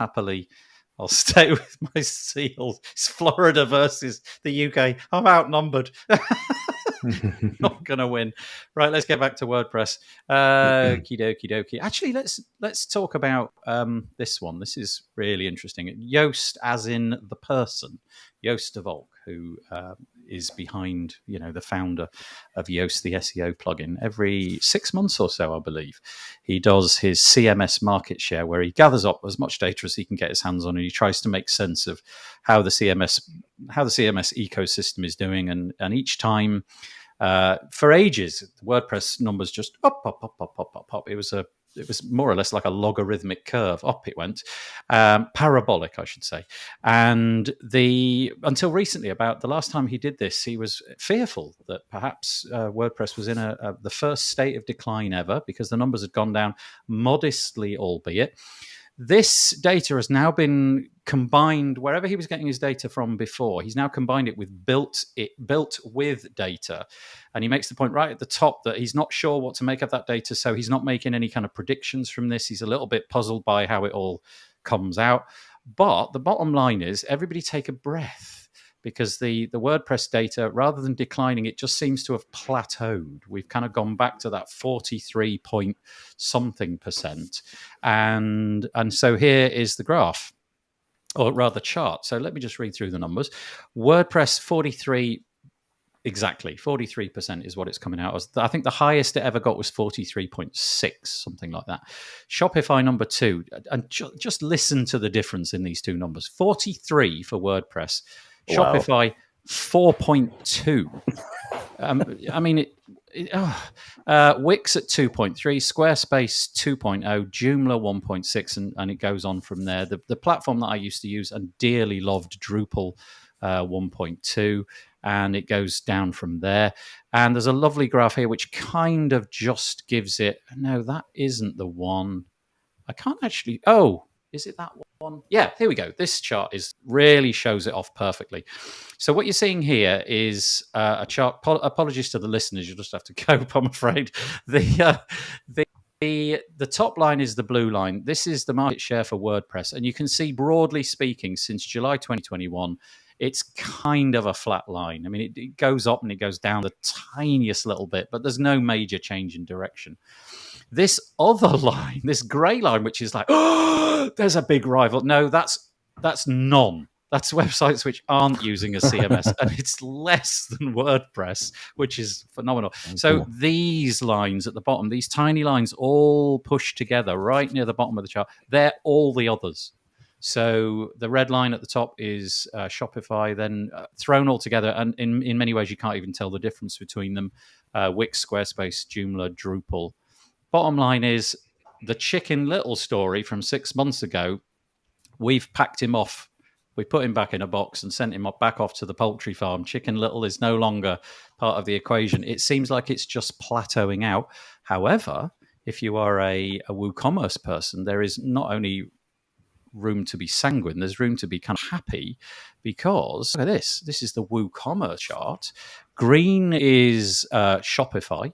stay with my seals. It's Florida versus the UK. I'm outnumbered. Not gonna win. Right, let's get back to WordPress. Okie dokie. Actually, let's talk about this one. This is really interesting. Yoast, as in the person, Yoast de Volk, who is behind, the founder of Yoast, the SEO plugin. Every 6 months or so, I believe, he does his CMS market share, where he gathers up as much data as he can get his hands on, and he tries to make sense of how the CMS ecosystem is doing. And each time, for ages, the WordPress numbers just up. It was more or less like a logarithmic curve. Up it went, parabolic, I should say. And until recently, about the last time he did this, he was fearful that perhaps WordPress was in the first state of decline ever, because the numbers had gone down modestly, albeit. This data has now been combined wherever he was getting his data from before. He's now combined it with built with data. And he makes the point right at the top that he's not sure what to make of that data. So he's not making any kind of predictions from this. He's a little bit puzzled by how it all comes out. But the bottom line is, everybody take a breath, because the WordPress data, rather than declining, it just seems to have plateaued. We've kind of gone back to that 43 point something percent. And so here is the graph, or rather chart. So let me just read through the numbers. WordPress 43% is what it's coming out as. I think the highest it ever got was 43.6, something like that. Shopify number 2, and just listen to the difference in these two numbers. 43 for WordPress. Wow. Shopify 4.2. I mean, Wix at 2.3, Squarespace 2.0, Joomla 1.6, and it goes on from there. The platform that I used to use and dearly loved, Drupal 1.2, and it goes down from there. And there's a lovely graph here which kind of just gives it. No, that isn't the one. I can't actually. Oh, is it that one? Yeah, here we go. This chart really shows it off perfectly. So what you're seeing here is a chart. Apologies to the listeners, you'll just have to cope, I'm afraid. The top line is the blue line. This is the market share for WordPress. And you can see, broadly speaking, since July 2021, it's kind of a flat line. I mean, it goes up and it goes down the tiniest little bit, but there's no major change in direction. This other line, this grey line, which is like, oh, there's a big rival. No, that's none. That's websites which aren't using a CMS, and it's less than WordPress, which is phenomenal. So these lines at the bottom, these tiny lines all pushed together right near the bottom of the chart, they're all the others. So the red line at the top is Shopify, then thrown all together, and in many ways you can't even tell the difference between them. Wix, Squarespace, Joomla, Drupal, bottom line is the Chicken Little story from 6 months ago. We've packed him off. We put him back in a box and sent him back off to the poultry farm. Chicken Little is no longer part of the equation. It seems like it's just plateauing out. However, if you are a WooCommerce person, there is not only room to be sanguine, there's room to be kind of happy, because look at this. This is the WooCommerce chart. Green is Shopify.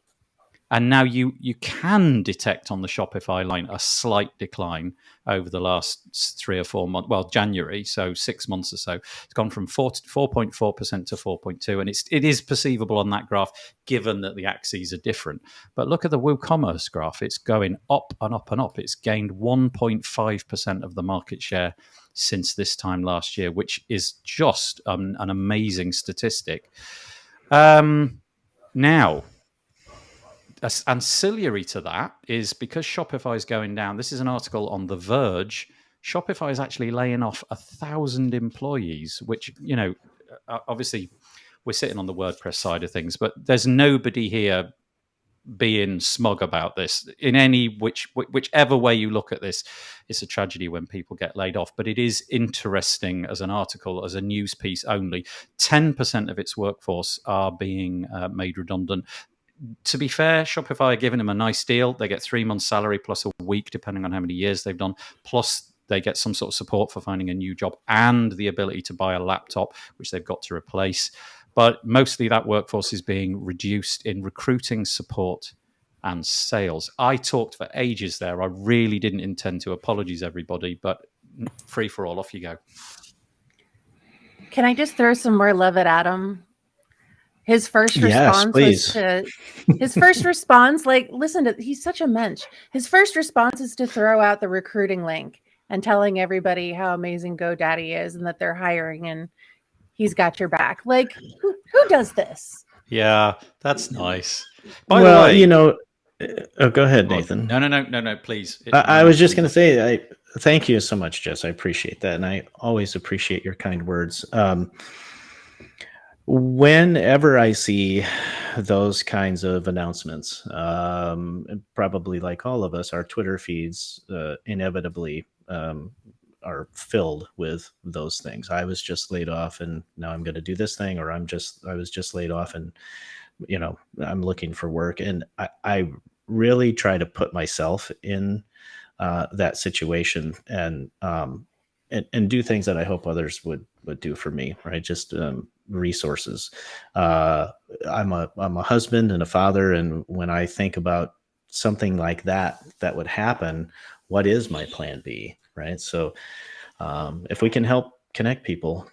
And now you can detect on the Shopify line a slight decline over the last 3 or 4 months. Well, January, so 6 months or so. It's gone from 4.4% to 4.2%, and it is perceivable on that graph, given that the axes are different. But look at the WooCommerce graph; it's going up and up and up. It's gained 1.5% of the market share since this time last year, which is just an amazing statistic. Now, ancillary to that is because Shopify is going down. This is an article on The Verge. Shopify is actually laying off 1,000 employees, which, obviously we're sitting on the WordPress side of things, but there's nobody here being smug about this in whichever way you look at this. It's a tragedy when people get laid off, but it is interesting as an article, as a news piece only. 10% of its workforce are being made redundant. To be fair, Shopify are giving them a nice deal. They get 3 months' salary plus a week, depending on how many years they've done. Plus, they get some sort of support for finding a new job and the ability to buy a laptop, which they've got to replace. But mostly that workforce is being reduced in recruiting, support, and sales. I talked for ages there. I really didn't intend to. Apologies, everybody, but free for all. Off you go. Can I just throw some more love at Adam? His first response he's such a mensch. His first response is to throw out the recruiting link and telling everybody how amazing GoDaddy is and that they're hiring and he's got your back. Like, who does this? Yeah, that's nice. By the way, go ahead, Nathan. No, please. I was just going to say, thank you so much, Jess. I appreciate that. And I always appreciate your kind words. Whenever I see those kinds of announcements, probably like all of us, our Twitter feeds inevitably are filled with those things. I was just laid off and now I'm going to do this thing, or I was just laid off and, I'm looking for work. And I really try to put myself in that situation and do things that I hope others would do for me, right? Just resources. I'm a husband and a father, and when I think about something like that would happen, what is my plan B, right? So if we can help connect people,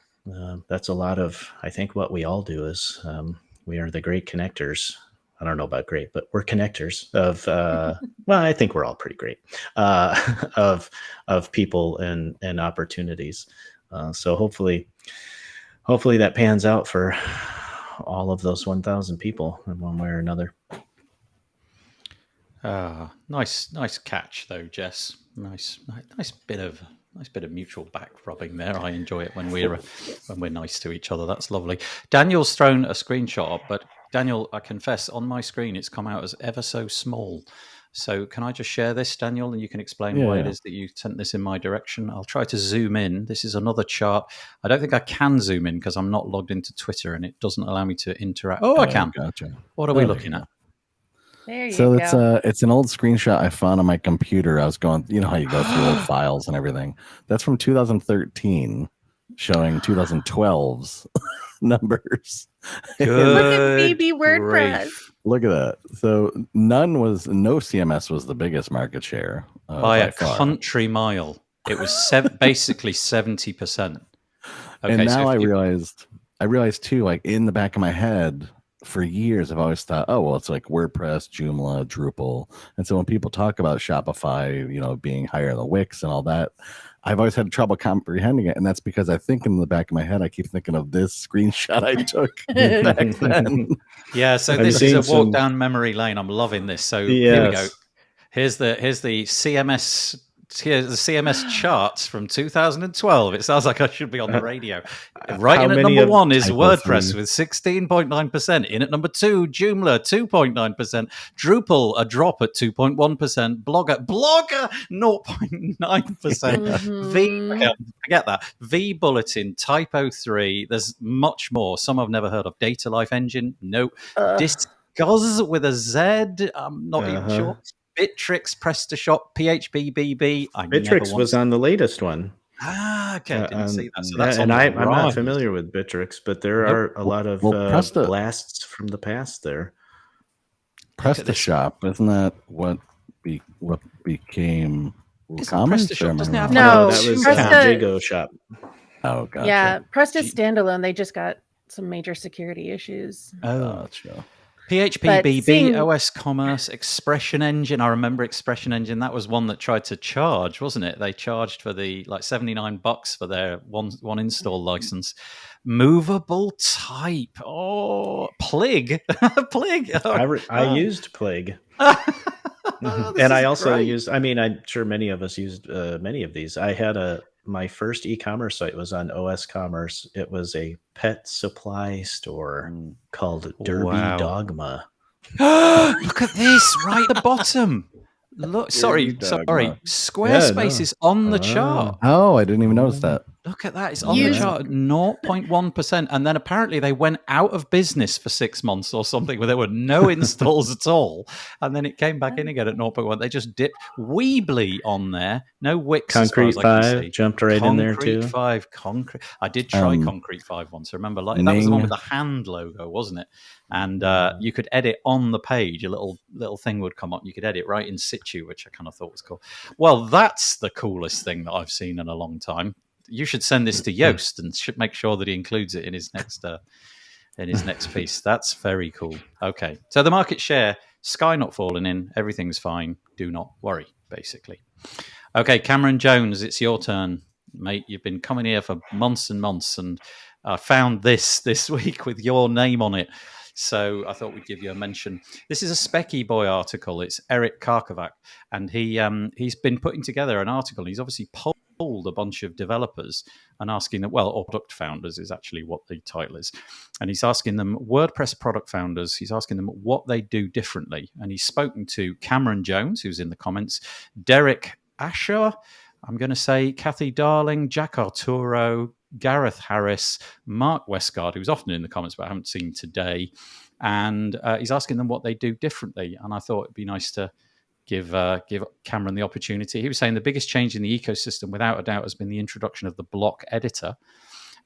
that's a lot of, I think, what we all do is we are the great connectors. I don't know about great, but we're connectors of, well, I think we're all pretty great, of people and opportunities. So hopefully that pans out for all of those 1,000 people in one way or another. Nice catch though, Jess. Nice bit of mutual back rubbing there. I enjoy it when we're nice to each other. That's lovely. Daniel's thrown a screenshot up, but Daniel, I confess, on my screen it's come out as ever so small. So can I just share this, Daniel, and you can explain why it is that you sent this in my direction? I'll try to zoom in. This is another chart. I don't think I can zoom in because I'm not logged into Twitter and it doesn't allow me to interact. Oh, I can. Gotcha. What are we looking at? There you go. So it's an old screenshot I found on my computer. I was going, you know how you go through old files and everything. That's from 2013, showing 2012's numbers. Good. Look at baby WordPress. Grief. Look at that. So no CMS was the biggest market share by a country mile. It was basically 70%. Okay, and now I realized too, like in the back of my head, for years I've always thought, oh well, it's like WordPress, Joomla, Drupal. And so when people talk about Shopify, being higher than Wix and all that, I've always had trouble comprehending it. And that's because I think in the back of my head, I keep thinking of this screenshot I took back then. Yeah, so this is a walk down memory lane. I'm loving this. So here we go. Here's the CMS Here's the CMS charts from 2012. It sounds like I should be on the radio. Right how in at many number of one is Typo WordPress 3? with 16.9%. In at number two, Joomla 2.9%. Drupal a drop at 2.1%. Blogger 0.9%. Mhm. Forget that. V Bulletin, Typo 3. There's much more. Some I've never heard of. Data Life Engine, no. Ugh. Disqus with a Z, I'm not even sure. Bitrix, PrestaShop, PHP I never Bitrix was once. on the latest one. Okay, I didn't see that. So that's on and the I'm not rise. familiar with Bitrix, but there Nope. are a lot of Presta, blasts from the past there. PrestaShop, isn't that what became Isn't WooCommerce? PrestaShop, doesn't it have No, that was Presta- Jago Shop. Oh, gotcha. Yeah, Presta standalone. They just got some major security issues. Gotcha. PHP, OS Commerce, Expression Engine. I remember Expression Engine. That was one that tried to charge, wasn't it? They charged for the like $79 for their one install license. Movable Type. Oh, Plig. Plig. I used Plague. This And I is also great. used, I'm sure many of us used many of these. I had my first e-commerce site was on OS Commerce. It was a pet supply store called Derby Wow. Dogma. Look at this right at the bottom. Look, sorry. Squarespace is on the chart. Oh, I didn't even notice that. Look at that. It's on the chart at 0.1%. And then apparently they went out of business for 6 months or something where there were no installs at all. And then it came back in again at 0.1. They just dipped. Weebly on there. No Wix. Concrete 5 jumped right in there too. Concrete 5. I did try Concrete 5 once. I remember that was the one with the hand logo, wasn't it? And you could edit on the page. A little thing would come up. You could edit right in situ, which I kind of thought was cool. Well, that's the coolest thing that I've seen in a long time. You should send this to Yoast and should make sure that he includes it in his next piece. That's very cool. Okay, so the market share, sky not falling in, everything's fine. Do not worry, basically. Okay, Cameron Jones, it's your turn, mate. You've been coming here for months and months, and I found this week with your name on it. So I thought we'd give you a mention. This is a Specky Boy article. It's Eric Karkovac, and he's been putting together an article. He's obviously polled a bunch of developers and asking them, or product founders is actually what the title is. And he's asking them, WordPress product founders, he's asking them what they do differently. And he's spoken to Cameron Jones, who's in the comments, Derek Asher, I'm going to say Kathy Darling, Jack Arturo, Gareth Harris, Mark Westgard, who's often in the comments but I haven't seen today. And he's asking them what they do differently. And I thought it'd be nice to give Cameron the opportunity. He was saying the biggest change in the ecosystem, without a doubt, has been the introduction of the block editor.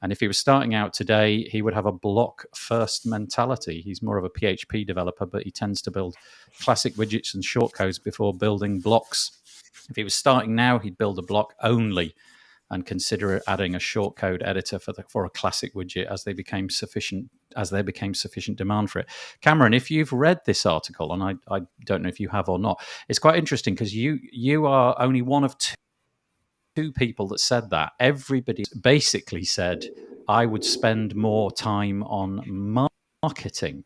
And if he was starting out today, he would have a block-first mentality. He's more of a PHP developer, but he tends to build classic widgets and shortcodes before building blocks. If he was starting now, he'd build a block only and consider adding a shortcode editor for a classic widget as there became sufficient demand for it. Cameron, if you've read this article, and I don't know if you have or not, it's quite interesting because you are only one of two people that said that. Everybody basically said, I would spend more time on marketing.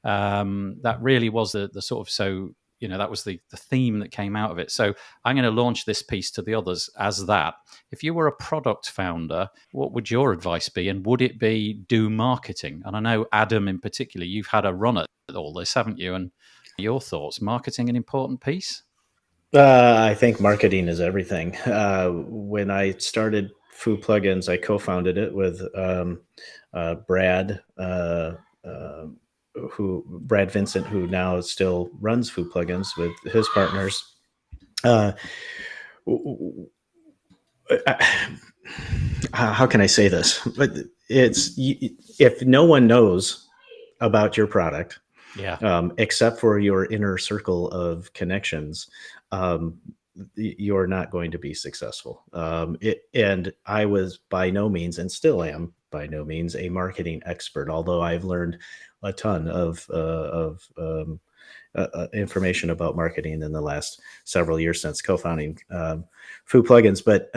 That really was the sort of, so that was the theme that came out of it. So I'm going to launch this piece to the others as that. If you were a product founder, what would your advice be? And would it be do marketing? And I know, Adam, in particular, you've had a run at all this, haven't you? And your thoughts, marketing an important piece? I think marketing is everything. When I started Foo Plugins, I co-founded it with Brad Vincent, who now still runs Foo Plugins with his partners. How can I say this? But if no one knows about your product, except for your inner circle of connections, you're not going to be successful. And I was by no means, and still am by no means, a marketing expert, although I've learned a ton of information about marketing in the last several years since co-founding Foo Plugins. But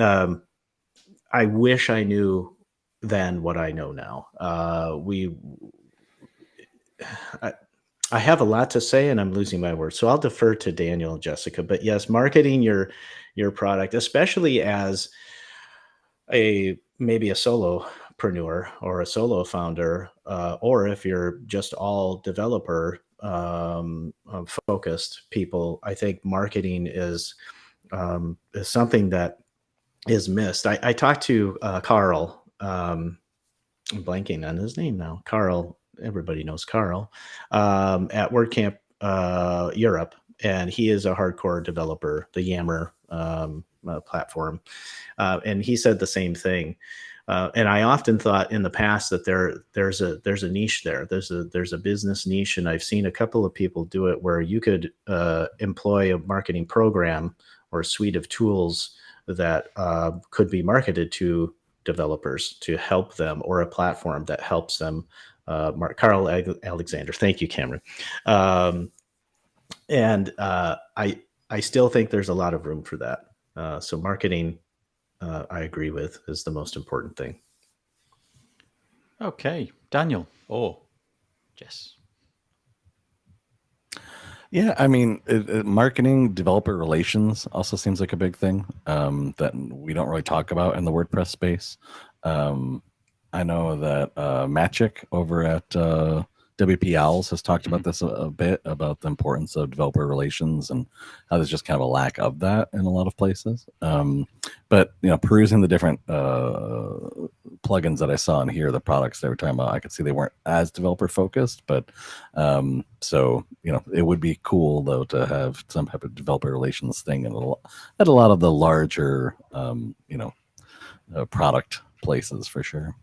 I wish I knew then what I know now. I have a lot to say and I'm losing my words, so I'll defer to Daniel and Jessica. But yes, marketing your your product, especially as maybe a solopreneur or a solo founder, or if you're just all developer focused people. I think marketing is something that is missed. I talked to Carl. I'm blanking on his name now. Carl, everybody knows Carl, at WordCamp Europe, and he is a hardcore developer, the Yammer platform, and he said the same thing. And I often thought in the past that there's a niche there. There's a business niche, and I've seen a couple of people do it where you could employ a marketing program or a suite of tools that could be marketed to developers to help them, or a platform that helps them. Carl Alexander, thank you, Cameron. And I still think there's a lot of room for that. So marketing, I agree with, is the most important thing. Okay, Daniel or Jess. Yeah, I mean, marketing, developer relations also seems like a big thing that we don't really talk about in the WordPress space. I know that Magic over at WP Owls has talked about this a bit, about the importance of developer relations and how there's just kind of a lack of that in a lot of places. But, perusing the different plugins that I saw in here, the products they were talking about, I could see they weren't as developer focused, but so, it would be cool though to have some type of developer relations thing at a lot of the larger, product places for sure.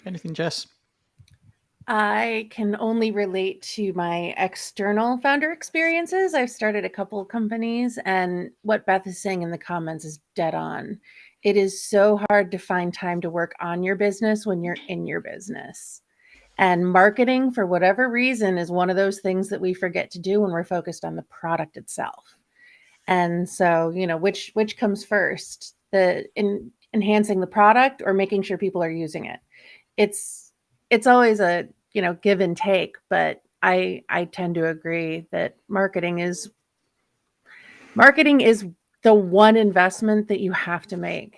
Anything, Jess? I can only relate to my external founder experiences. I've started a couple of companies, and what Beth is saying in the comments is dead on. It is so hard to find time to work on your business when you're in your business. And marketing, for whatever reason, is one of those things that we forget to do when we're focused on the product itself. And so, which comes first, enhancing the product or making sure people are using it? It's always a give and take, but I tend to agree that marketing is the one investment that you have to make.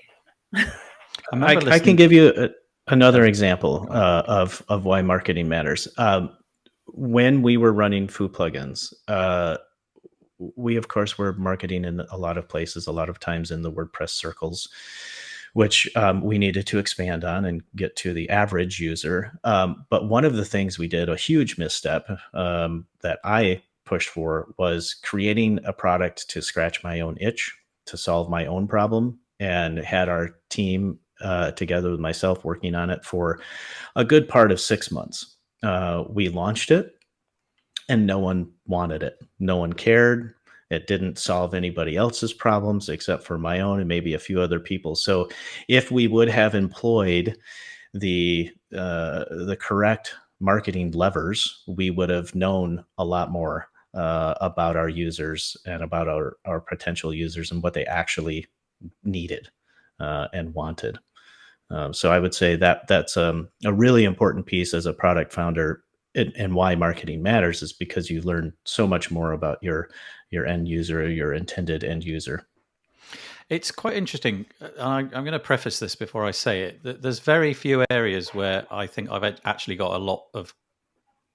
I can give you another example of why marketing matters. When we were running Foo plugins, we of course were marketing in a lot of places, a lot of times in the WordPress circles, which we needed to expand on and get to the average user. But one of the things we did, a huge misstep that I pushed for, was creating a product to scratch my own itch, to solve my own problem, and had our team together with myself working on it for a good part of 6 months. We launched it and no one wanted it. No one cared. It didn't solve anybody else's problems except for my own and maybe a few other people. So if we would have employed the correct marketing levers, we would have known a lot more about our users and about our potential users and what they actually needed and wanted. So I would say that's a really important piece as a product founder, and why marketing matters is because you learn so much more about your end user, your intended end user. It's quite interesting. I'm going to preface this before I say it. There's very few areas where I think I've actually got a lot of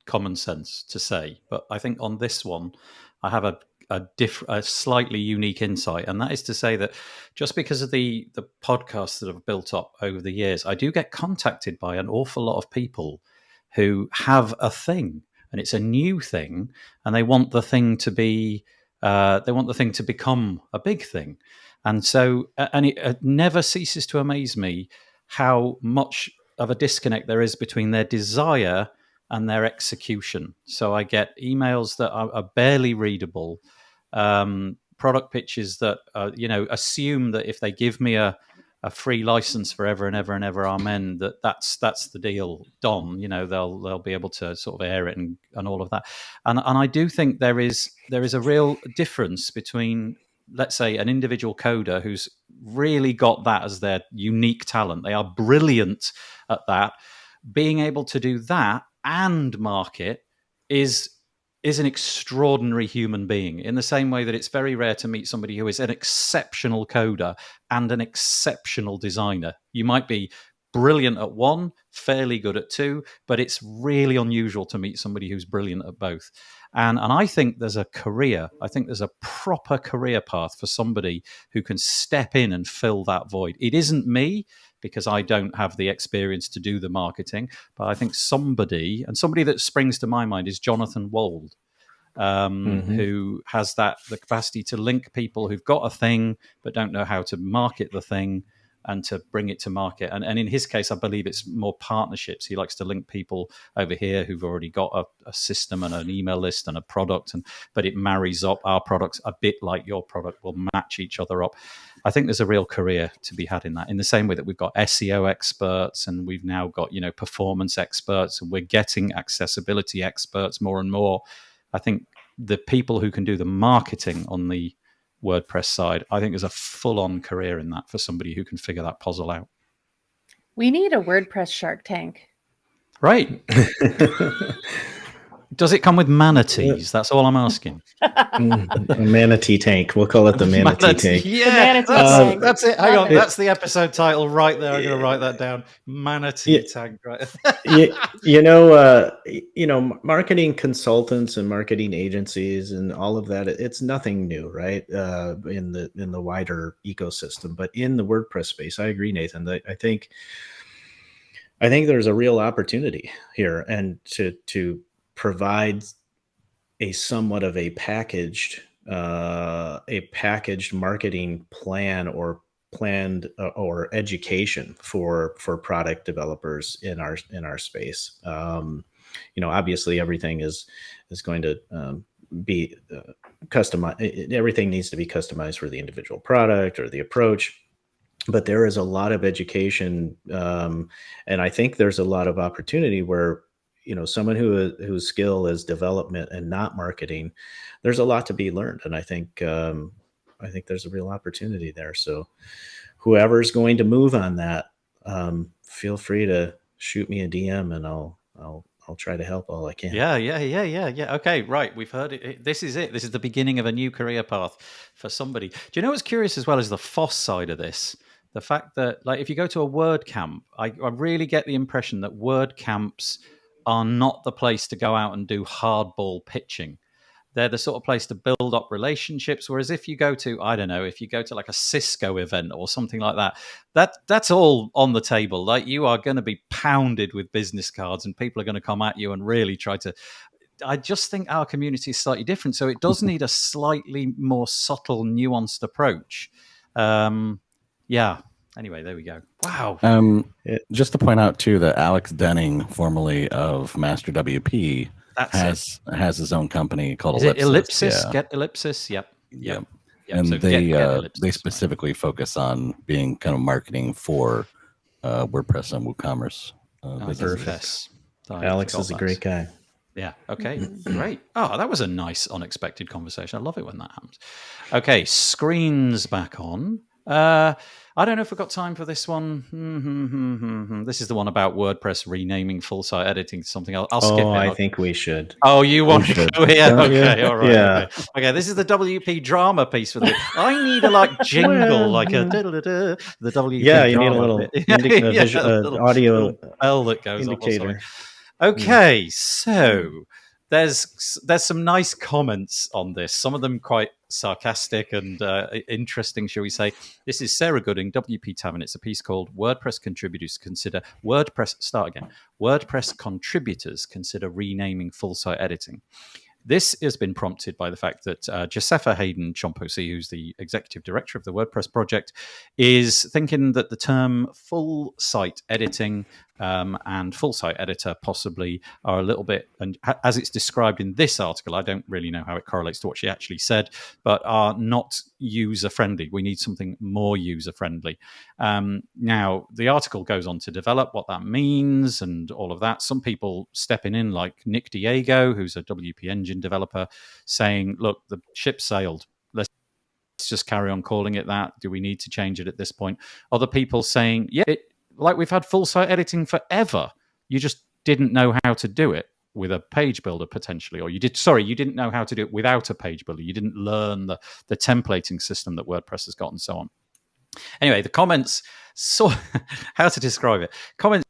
common sense to say, but I think on this one, I have a slightly unique insight, and that is to say that just because of the podcasts that have built up over the years, I do get contacted by an awful lot of people who have a thing, and it's a new thing, and they want the thing to be become a big thing. And so, and it never ceases to amaze me how much of a disconnect there is between their desire and their execution. So I get emails that are barely readable, product pitches that assume that if they give me a free license forever and ever and ever, amen, that's the deal done. They'll be able to sort of air it and all of that. And I do think there is a real difference between, let's say, an individual coder who's really got that as their unique talent. They are brilliant at that. Being able to do that and market is is an extraordinary human being, in the same way that it's very rare to meet somebody who is an exceptional coder and an exceptional designer. You might be brilliant at one, fairly good at two, but it's really unusual to meet somebody who's brilliant at both. And I think there's a proper career path for somebody who can step in and fill that void. It isn't me, because I don't have the experience to do the marketing, but I think somebody that springs to my mind is Jonathan Wold, who has the capacity to link people who've got a thing but don't know how to market the thing and to bring it to market. And in his case, I believe it's more partnerships. He likes to link people over here who've already got a system and an email list and a product, but it marries up our products a bit like your product will match each other up. I think there's a real career to be had in that, in the same way that we've got SEO experts and we've now got, performance experts, and we're getting accessibility experts more and more. I think the people who can do the marketing on the WordPress side, I think there's a full-on career in that for somebody who can figure that puzzle out. We need a WordPress Shark Tank. Right. Does it come with manatees? That's all I'm asking. A manatee tank. We'll call it the manatee tank. Yeah, that's it. Hang on, that's the episode title right there. I'm going to write that down. Manatee tank. Right. Marketing consultants and marketing agencies and all of that. It's nothing new, right? In the wider ecosystem, but in the WordPress space, I agree, Nathan. I think there's a real opportunity here, and to provide a somewhat of a packaged marketing plan or planned or education for product developers in our space. Obviously everything is going to be customized. Everything needs to be customized for the individual product or the approach. But there is a lot of education, and I think there's a lot of opportunity where, someone whose skill is development and not marketing, there's a lot to be learned. And I think there's a real opportunity there. So whoever's going to move on that, feel free to shoot me a DM and I'll try to help all I can. Yeah. Okay, right. We've heard it. This is it. This is the beginning of a new career path for somebody. Do you know what's curious as well as the FOSS side of this? The fact that, if you go to a WordCamp, I really get the impression that WordCamps are not the place to go out and do hardball pitching. They're the sort of place to build up relationships. Whereas if you go to, like a Cisco event or something like that, that's all on the table. Like, you are going to be pounded with business cards and people are going to come at you and really try to. I just think our community is slightly different. So it does need a slightly more subtle, nuanced approach. Anyway, there we go. Wow. Just to point out too that Alex Denning, formerly of Master WP, has his own company called Ellipsis. Yeah. Get Ellipsis. Yep. And so they specifically focus on being kind of marketing for WordPress and WooCommerce. Perfect. Alex is a great guy. Yeah. Okay. Great. Oh, that was a nice, unexpected conversation. I love it when that happens. Okay. Screens back on. I don't know if we've got time for this one. This is the one about WordPress renaming full site editing to something else. I'll skip it. I think we should. Oh, you want to go here? Okay, all right. Yeah. Okay, this is the WP drama piece for the. I need a jingle, like a the WP. Yeah, you drama need a little audio bell that goes indicator. Okay, so there's some nice comments on this. Some of them quite sarcastic and interesting, shall we say. This is Sarah Gooding, WP Tavern. It's a piece called WordPress contributors consider WordPress contributors consider renaming full site editing. This has been prompted by the fact that Josepha Hayden Chomposi, who's the executive director of the WordPress project, is thinking that the term full site editing and full site editor possibly are a little bit, and as it's described in this article, I don't really know how it correlates to what she actually said, but are not user-friendly. We need something more user-friendly. Now, the article goes on to develop what that means and all of that. Some people stepping in, like Nick Diego, who's a WP Engine developer, saying, look, the ship sailed. Let's just carry on calling it that. Do we need to change it at this point? Other people saying, we've had full site editing forever. You just didn't know how to do it. with a page builder potentially, or you didn't know how to do it without a page builder. You didn't learn the templating system that WordPress has got and so on. Anyway, the comments, how to describe it? Comments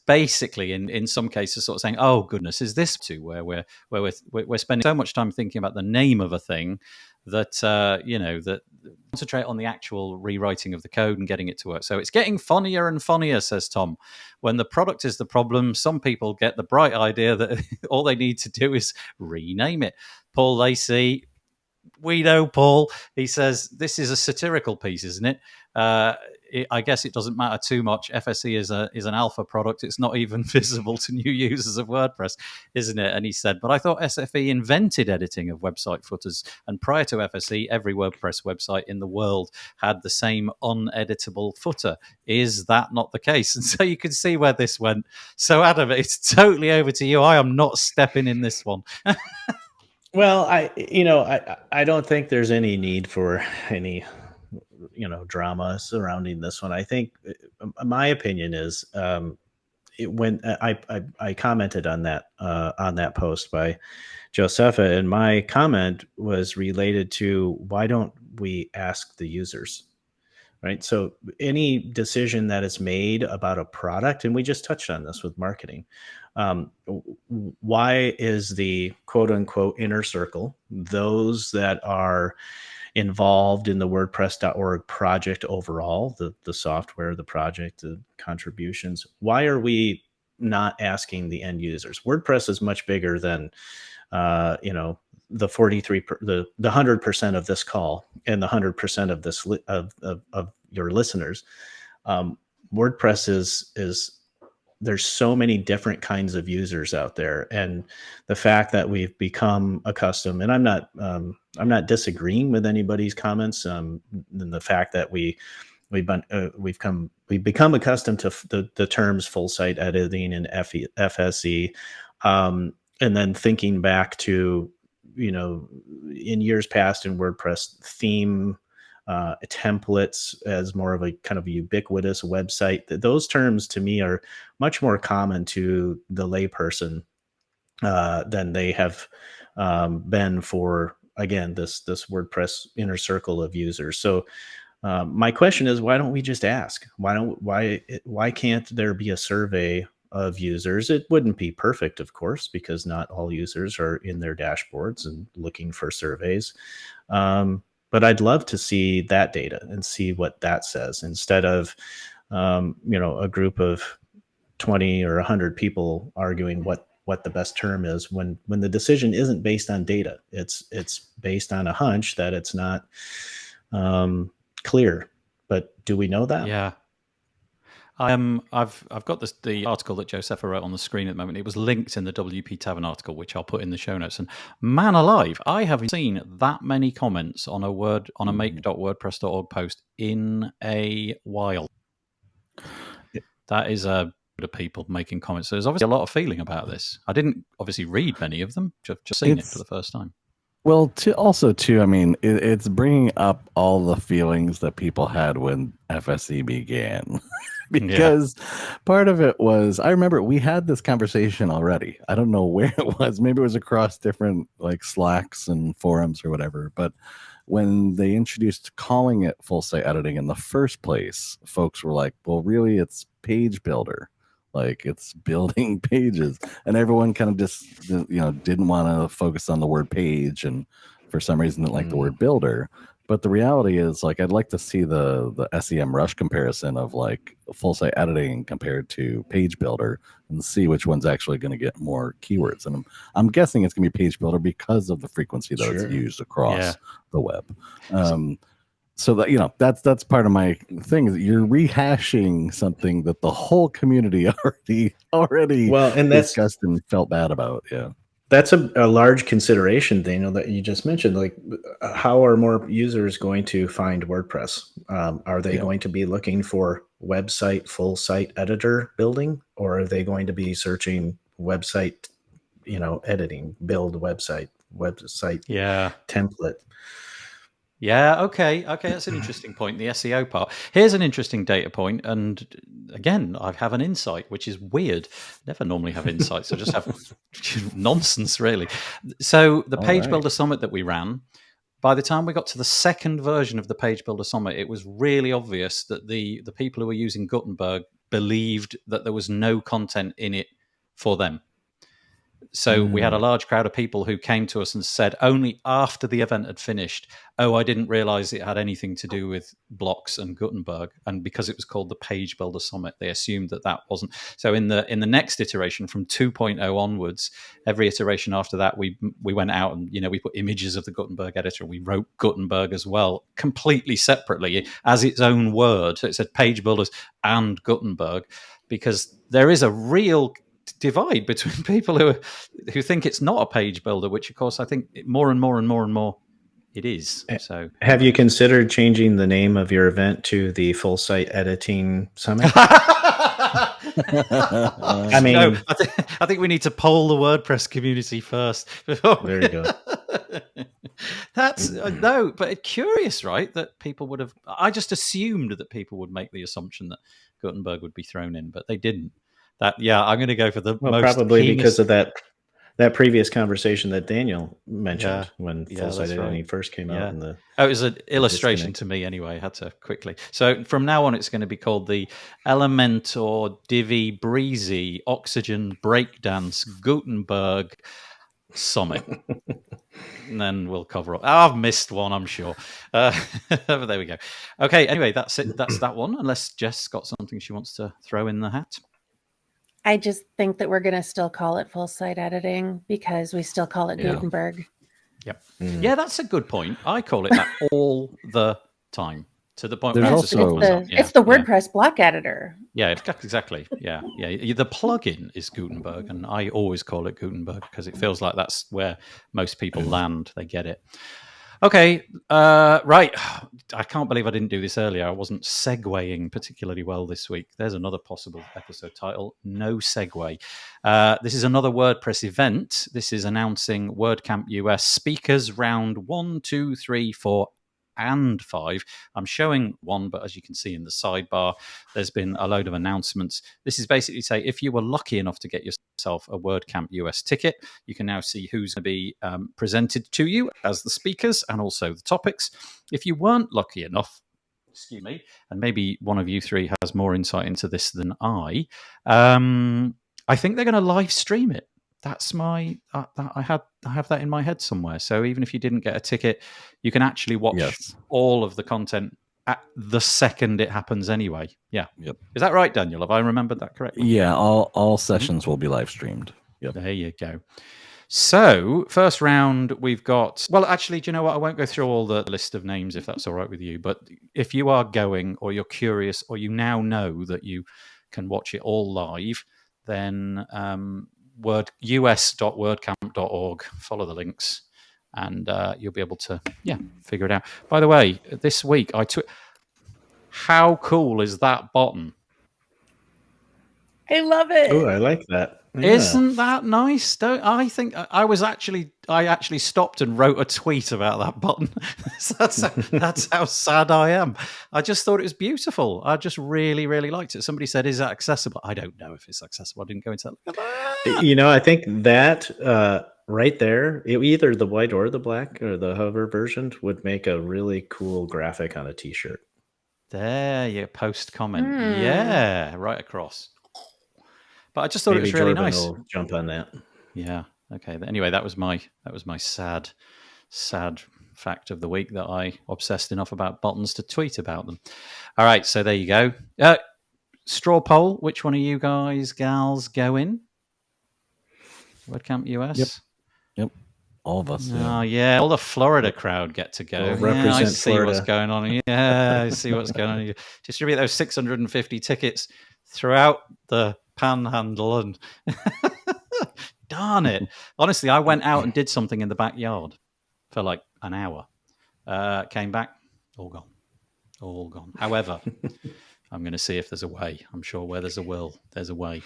basically in some cases sort of saying, oh goodness, is this too where we're spending so much time thinking about the name of a thing that that concentrate on the actual rewriting of the code and getting it to work. So it's getting funnier and funnier, says Tom. When the product is the problem, some people get the bright idea that all they need to do is rename it. Paul Lacey, we know Paul. He says this is a satirical piece, isn't it? I guess it doesn't matter too much. FSE is an alpha product. It's not even visible to new users of WordPress, isn't it? And he said, but I thought SFE invented editing of website footers. And prior to FSE, every WordPress website in the world had the same uneditable footer. Is that not the case? And so you can see where this went. So Adam, it's totally over to you. I am not stepping in this one. Well, I don't think there's any need for any drama surrounding this one. I think my opinion is when I commented on that post by Josepha, and my comment was related to why don't we ask the users, right? So any decision that is made about a product, and we just touched on this with marketing, why is the quote unquote inner circle, those that are involved in the WordPress.org project overall, the software, the project, the contributions, why are we not asking the end users? WordPress is much bigger than, the 100% of this call and the 100% of this of your listeners. WordPress is there's so many different kinds of users out there, and the fact that we've become accustomed, and I'm not disagreeing with anybody's comments, and the fact that we've become accustomed to the terms full site editing and FSE, and then thinking back to in years past in WordPress, theme templates as more of a kind of ubiquitous website. Those terms to me are much more common to the layperson than they have been for, again, this WordPress inner circle of users. So my question is, why don't we just ask? Why can't there be a survey of users? It wouldn't be perfect, of course, because not all users are in their dashboards and looking for surveys. But I'd love to see that data and see what that says, instead of, a group of 20 or 100 people arguing what the best term is, when the decision isn't based on data. It's based on a hunch that it's not clear. But do we know that? Yeah. I've got the article that Josepha wrote on the screen at the moment. It was linked in the WP Tavern article, which I'll put in the show notes. And man alive, I haven't seen that many comments on a make.wordpress.org post in a while. That is a bit of people making comments. So there's obviously a lot of feeling about this. I didn't obviously read many of them, just seeing it for the first time. Well, I mean, it's bringing up all the feelings that people had when FSE began. Because part of it was, I remember we had this conversation already. I don't know where it was. Maybe it was across different Slacks and forums or whatever. But when they introduced calling it full site editing in the first place, folks were like, well, really, it's page builder. It's building pages, and everyone kind of just didn't want to focus on the word page, and for some reason didn't like the word builder. But the reality is, I'd like to see the SEM rush comparison of full site editing compared to page builder, and see which one's actually going to get more keywords. And I'm guessing it's going to be page builder because of the frequency that it's used across the web. So that that's part of my thing, is that you're rehashing something that the whole community already discussed and felt bad about. Yeah, that's a large consideration, Daniel, that you just mentioned. How are more users going to find WordPress? Are they going to be looking for website full site editor building, or are they going to be searching website, editing, build website template? Yeah, okay, that's an interesting point, the SEO part. Here's an interesting data point, and again, I have an insight, which is weird. Never normally have insights. I just have nonsense, really. So the Page Builder Summit that we ran, by the time we got to the second version of the Page Builder Summit, it was really obvious that the people who were using Gutenberg believed that there was no content in it for them. So we had a large crowd of people who came to us and said only after the event had finished, oh, I didn't realize it had anything to do with blocks and Gutenberg. And because it was called the Page Builder Summit, they assumed that wasn't. So in the next iteration from 2.0 onwards, every iteration after that, we went out and, we put images of the Gutenberg editor. We wrote Gutenberg as well, completely separately as its own word. So it said Page Builders and Gutenberg, because there is a real divide between people who think it's not a page builder, which of course I think more and more it is. So have you considered changing the name of your event to the Full Site Editing Summit? I mean, no, I think we need to poll the WordPress community first. There you go. That's no, but curious, right? That people would have. I just assumed that people would make the assumption that Gutenberg would be thrown in, but they didn't. I'm going to go for the most probably heinous... because of that previous conversation that Daniel mentioned when Full Site Editing first came out. It was an illustration to me anyway. I had to quickly. So from now on, it's going to be called the Elementor Divi Breezy Oxygen Breakdance Gutenberg Summit. And then we'll cover up. I've missed one, I'm sure. But there we go. Okay, anyway, that's it. That's that one. Unless Jess got something she wants to throw in the hat. I just think that we're going to still call it Full Site Editing because we still call it Gutenberg. Yep. Yeah, that's a good point. I call it that all the time, to the point where it's the WordPress block editor. Yeah, exactly. Yeah. The plugin is Gutenberg, and I always call it Gutenberg because it feels like that's where most people land. They get it. Okay, right. I can't believe I didn't do this earlier. I wasn't segueing particularly well this week. There's another possible episode title, No Segue. This is another WordPress event. This is announcing WordCamp US speakers round 1, 2, 3, 4, and 5. I'm showing one, but as you can see in the sidebar, there's been a load of announcements. This is basically say if you were lucky enough to get yourself a WordCamp US ticket, you can now see who's going to be presented to you as the speakers and also the topics. If you weren't lucky enough, excuse me, and maybe one of you three has more insight into this than I think they're going to live stream it. That's my I have that in my head somewhere. So even if you didn't get a ticket, you can actually watch all of the content at the second it happens anyway. Yeah. Yep. Is that right, Daniel? Have I remembered that correctly? Yeah, all sessions will be live streamed. Yep. There you go. So first round, we've got... Well, actually, do you know what? I won't go through all the list of names if that's all right with you. But if you are going or you're curious or you now know that you can watch it all live, then... us.wordcamp.org. Follow the links, and you'll be able to figure it out. By the way, this week how cool is that button? I love it. Oh, I like that. Yeah. Isn't that nice? I think I actually stopped and wrote a tweet about that button. That's how sad I am. I just thought it was beautiful. I just really, really liked it. Somebody said, "Is that accessible?" I don't know if it's accessible. I didn't go into that. I think that right there, either the white or the black or the hover version would make a really cool graphic on a t-shirt. There, you post comment. Yeah, right across. But I just thought it was really nice. Will jump on that. Yeah. Okay. Anyway, that was my sad fact of the week that I obsessed enough about buttons to tweet about them. All right. So there you go. Straw poll. Which one of you gals go in? WordCamp US. Yep. All of us. Oh yeah. All the Florida crowd get to go. Represent I see Florida. What's going on. Yeah. I see what's going on. Distribute those 650 tickets throughout the Panhandle, and darn it. Honestly, I went out and did something in the backyard for like an hour. Came back, all gone. However, I'm going to see if there's a way. I'm sure where there's a will, there's a way.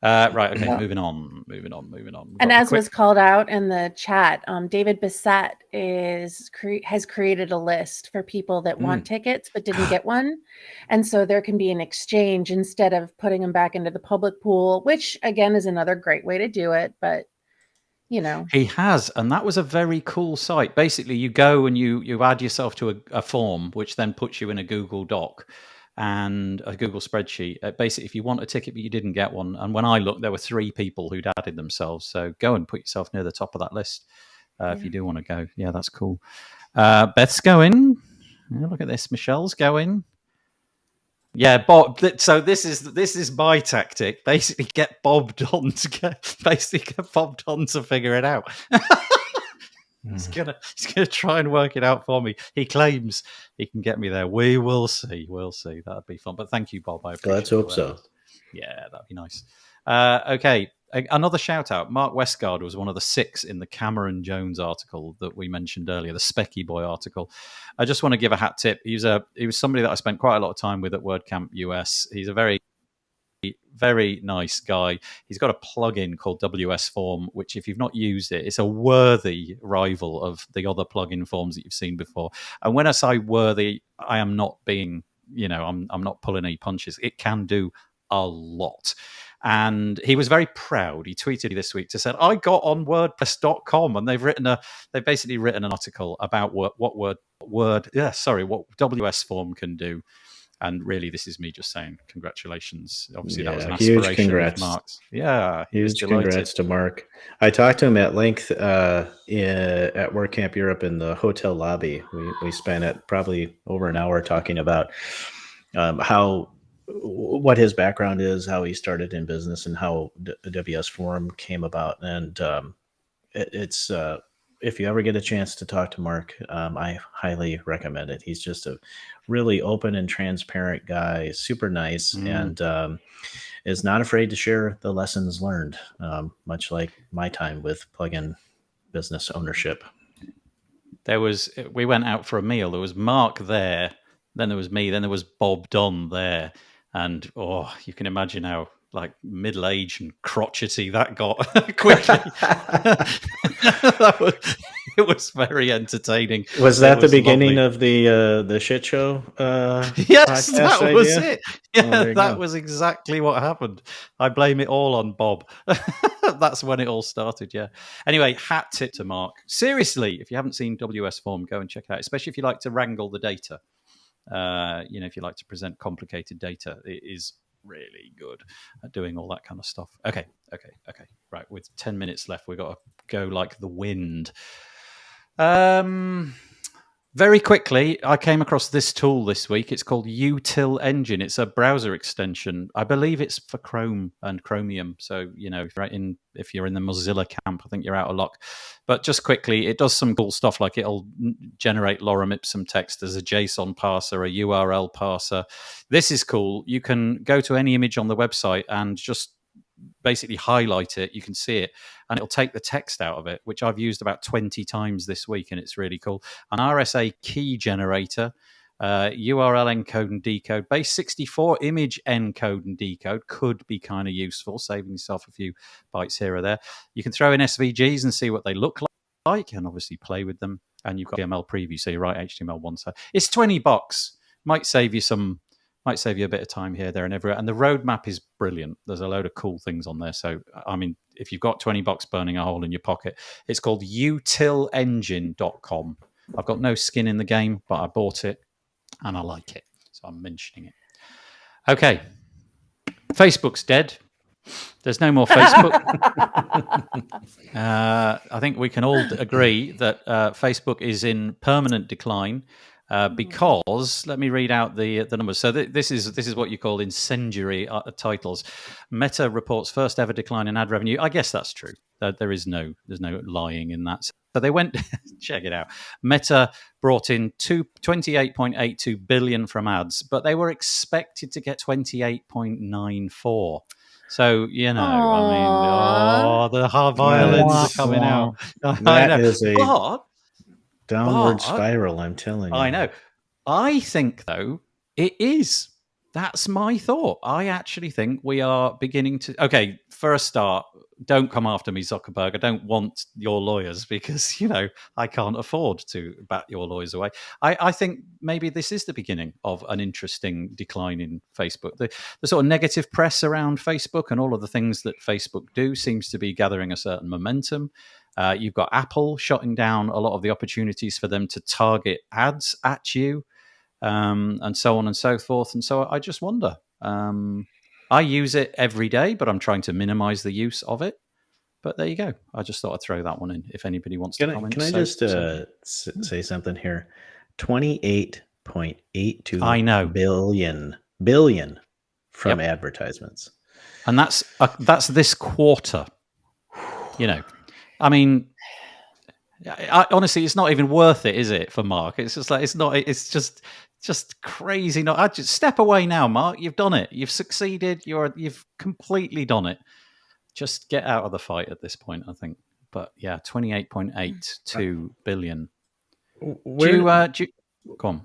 Right. Okay. Moving on. And as was called out in the chat, David Bissett has created a list for people that want tickets but didn't get one, and so there can be an exchange instead of putting them back into the public pool, which again is another great way to do it. But he has, and that was a very cool site. Basically, you go and you add yourself to a form, which then puts you in a Google Doc and a Google spreadsheet. Basically, if you want a ticket but you didn't get one, and when I looked, there were 3 people who'd added themselves. So go and put yourself near the top of that list if you do want to go. Yeah, that's cool. Beth's going. Look at this. Michelle's going. Yeah, Bob. So this is my tactic. Basically, get Bob Don to figure it out. He's gonna try and work it out for me. He claims he can get me there. We will see. We'll see. That'd be fun. But thank you, Bob. I appreciate Let's hope so. Yeah, that'd be nice. Okay, another shout out. Mark Westgard was one of the 6 in the Cameron Jones article that we mentioned earlier, the Specky Boy article. I just want to give a hat tip. He was somebody that I spent quite a lot of time with at WordCamp US. He's a very, very nice guy. He's got a plugin called WS Form, which if you've not used it, it's a worthy rival of the other plugin forms that you've seen before. And when I say worthy, I am not being, I'm not pulling any punches. It can do a lot. And he was very proud. He tweeted this week to say, I got on WordPress.com and they've basically written an article about what WS Form can do. And really, this is me just saying congratulations. Obviously, that was an huge aspiration congrats. of Mark's. Yeah, huge congrats to Mark. I talked to him at length at WordCamp Europe in the hotel lobby. We spent probably over an hour talking about what his background is, how he started in business, and how WS Forum came about. And it's if you ever get a chance to talk to Mark, I highly recommend it. He's just a really open and transparent guy, super nice, and is not afraid to share the lessons learned, much like my time with plugin business ownership. We went out for a meal. There was Mark there, then there was me, then there was Bob Don there. And you can imagine how middle-aged and crotchety that got quickly. It was very entertaining. Was that the beginning of the shit show? Yes, that was it. Yeah, that was exactly what happened. I blame it all on Bob. That's when it all started. Yeah. Anyway, hat tip to Mark. Seriously, if you haven't seen WS Form, go and check it out. Especially if you like to wrangle the data. If you like to present complicated data, it is really good at doing all that kind of stuff. Okay. Right, with 10 minutes left, we've got to go like the wind. Very quickly, I came across this tool this week. It's called Util Engine. It's a browser extension. I believe it's for Chrome and Chromium. So, if you're in the Mozilla camp, I think you're out of luck. But just quickly, it does some cool stuff like it'll generate lorem ipsum text as a JSON parser, a URL parser. This is cool. You can go to any image on the website and just basically highlight it. You can see it and it'll take the text out of it, which I've used about 20 times this week, and it's really cool. An RSA key generator, URL encode and decode, base 64 image encode and decode could be kind of useful, saving yourself a few bytes here or there. You can throw in SVGs and see what they look like and obviously play with them. And you've got HTML preview, so you write HTML once. It's $20. Might save you a bit of time here, there, and everywhere. And the roadmap is brilliant. There's a load of cool things on there. So, I mean, if you've got $20 burning a hole in your pocket, it's called utilengine.com. I've got no skin in the game, but I bought it and I like it. So I'm mentioning it. Okay. Facebook's dead. There's no more Facebook. I think we can all agree that Facebook is in permanent decline. Because let me read out the numbers. So this is what you call incendiary titles. Meta reports first ever decline in ad revenue. I guess that's true. There's no lying in that. So they went check it out. Meta brought in 28.82 billion from ads, but they were expected to get 28.94. So the violins are coming out. That is a downward spiral, I'm telling you. I know. I think, though, it is That's my thought. I actually think we are beginning to. Okay, for a start, don't come after me, Zuckerberg. I don't want your lawyers because, I can't afford to bat your lawyers away. I think maybe this is the beginning of an interesting decline in Facebook. The sort of negative press around Facebook and all of the things that Facebook do seems to be gathering a certain momentum. You've got Apple shutting down a lot of the opportunities for them to target ads at you. And so on and so forth. And so I just wonder. I use it every day, but I'm trying to minimize the use of it. But there you go. I just thought I'd throw that one in if anybody wants to comment. Can I just say something here? 28.82 I know. billion from advertisements. And that's this quarter. I mean, honestly, it's not even worth it, is it, for Mark? It's just like, it's not. It's just crazy. Not. I just step away now, Mark. You've done it. You've succeeded. You've completely done it. Just get out of the fight at this point, I think. But yeah, 28.82 billion. Go on.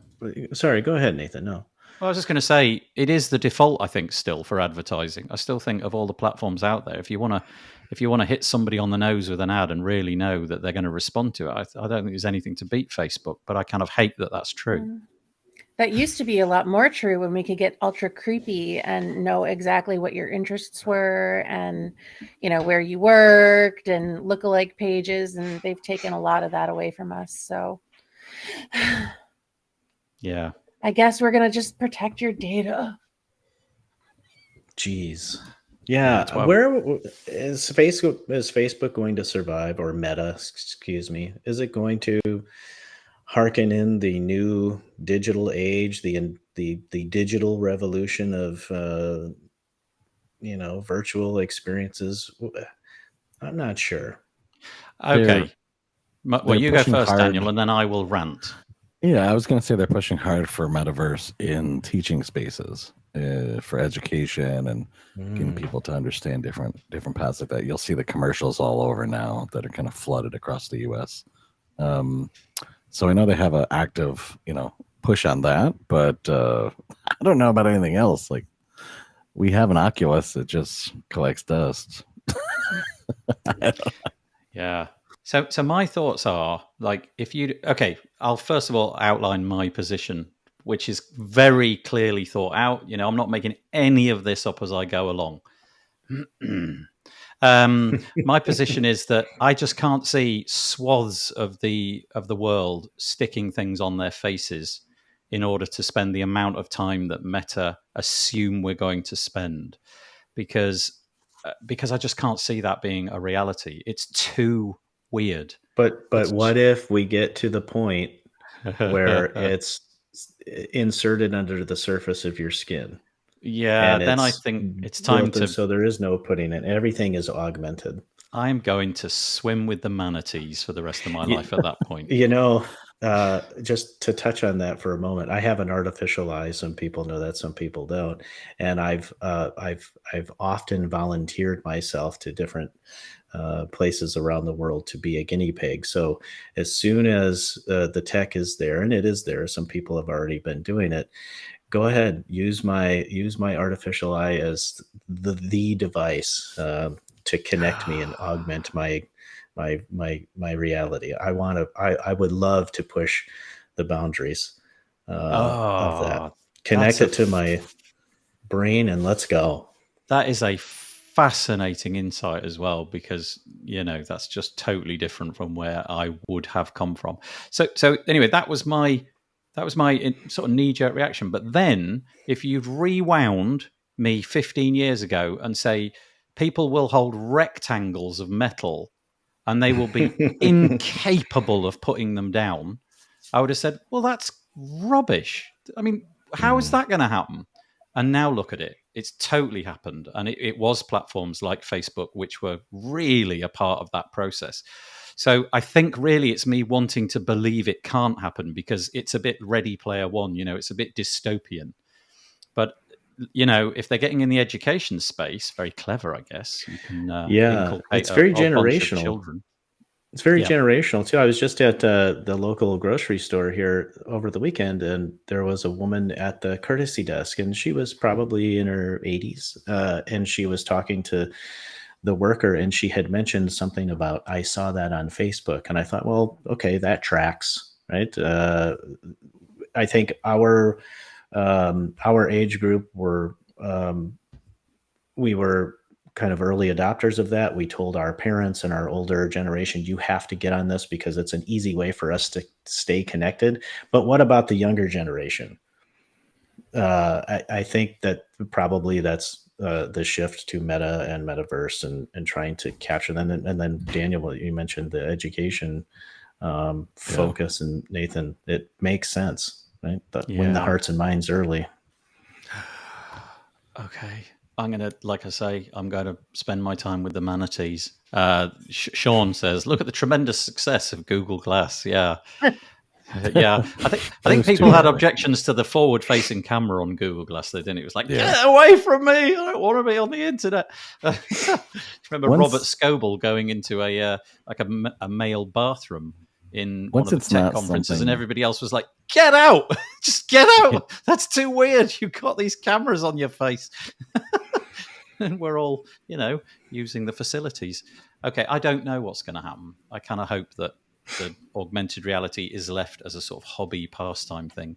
Sorry, go ahead, Nathan. No. Well, I was just going to say, it is the default, I think, still for advertising. I still think of all the platforms out there, if you want to hit somebody on the nose with an ad and really know that they're going to respond to it, I don't think there's anything to beat Facebook. But I kind of hate that that's true. That used to be a lot more true when we could get ultra creepy and know exactly what your interests were and, where you worked and lookalike pages. And they've taken a lot of that away from us. So, yeah, I guess we're going to just protect your data. Jeez. Yeah. Where is Facebook going to survive, or Meta, excuse me? Is it going to hearken in the new digital age, the digital revolution of virtual experiences? I'm not sure. Okay. Well, you go first, Daniel, and then I will rant. Yeah, I was going to say they're pushing hard for metaverse in teaching spaces for education and getting people to understand different paths like that. You'll see the commercials all over now that are kind of flooded across the U.S. So I know they have an active, push on that, but I don't know about anything else. Like, we have an Oculus that just collects dust. Yeah. So my thoughts are, like, I'll first of all outline my position, which is very clearly thought out. I'm not making any of this up as I go along. My position is that I just can't see swaths of the world sticking things on their faces in order to spend the amount of time that Meta assume we're going to spend, because I just can't see that being a reality. It's too weird. But what if we get to the point where it's inserted under the surface of your skin? Yeah, then I think it's time to. So there is no putting it. Everything is augmented. I'm going to swim with the manatees for the rest of my life at that point. Just to touch on that for a moment, I have an artificial eye. Some people know that, some people don't, and I've often volunteered myself to different places around the world to be a guinea pig. So as soon as the tech is there, and it is there, some people have already been doing it. Go ahead, use my artificial eye as the device to connect me and augment my reality. I would love to push the boundaries of that. Connect it to my brain and let's go. That is a fascinating insight as well, because that's just totally different from where I would have come from. So anyway, that was my sort of knee-jerk reaction. But then if you'd rewound me 15 years ago and say people will hold rectangles of metal and they will be incapable of putting them down, I would have said, well, that's rubbish. I mean, how is that going to happen? And now look at it. It's totally happened. And it was platforms like Facebook which were really a part of that process. So I think really it's me wanting to believe it can't happen because it's a bit Ready Player One, it's a bit dystopian. But, if they're getting in the education space, very clever, I guess. You can it's very generational. Children. It's very generational too. I was just at the local grocery store here over the weekend, and there was a woman at the courtesy desk, and she was probably in her 80s, and she was talking to the worker, and she had mentioned something about, I saw that on Facebook, and I thought, well, okay, that tracks, right? I think our age group we were kind of early adopters of that. We told our parents and our older generation, you have to get on this because it's an easy way for us to stay connected. But what about the younger generation? I think that probably that's the shift to meta and metaverse and trying to capture them. And then Daniel, you mentioned the education focus, and Nathan, it makes sense, right? But win the hearts and minds early. Okay. I'm going to, like I say, I'm going to spend my time with the manatees. Sean says, look at the tremendous success of Google Glass. Yeah. Yeah. I think people had objections to the forward-facing camera on Google Glass. They didn't. It was like, get away from me. I don't want to be on the internet. Remember Robert Scoble going into a male bathroom in one of the tech conferences, and everybody else was like, get out. Just get out. That's too weird. You've got these cameras on your face. And we're all, using the facilities. Okay, I don't know what's going to happen. I kind of hope that the augmented reality is left as a sort of hobby pastime thing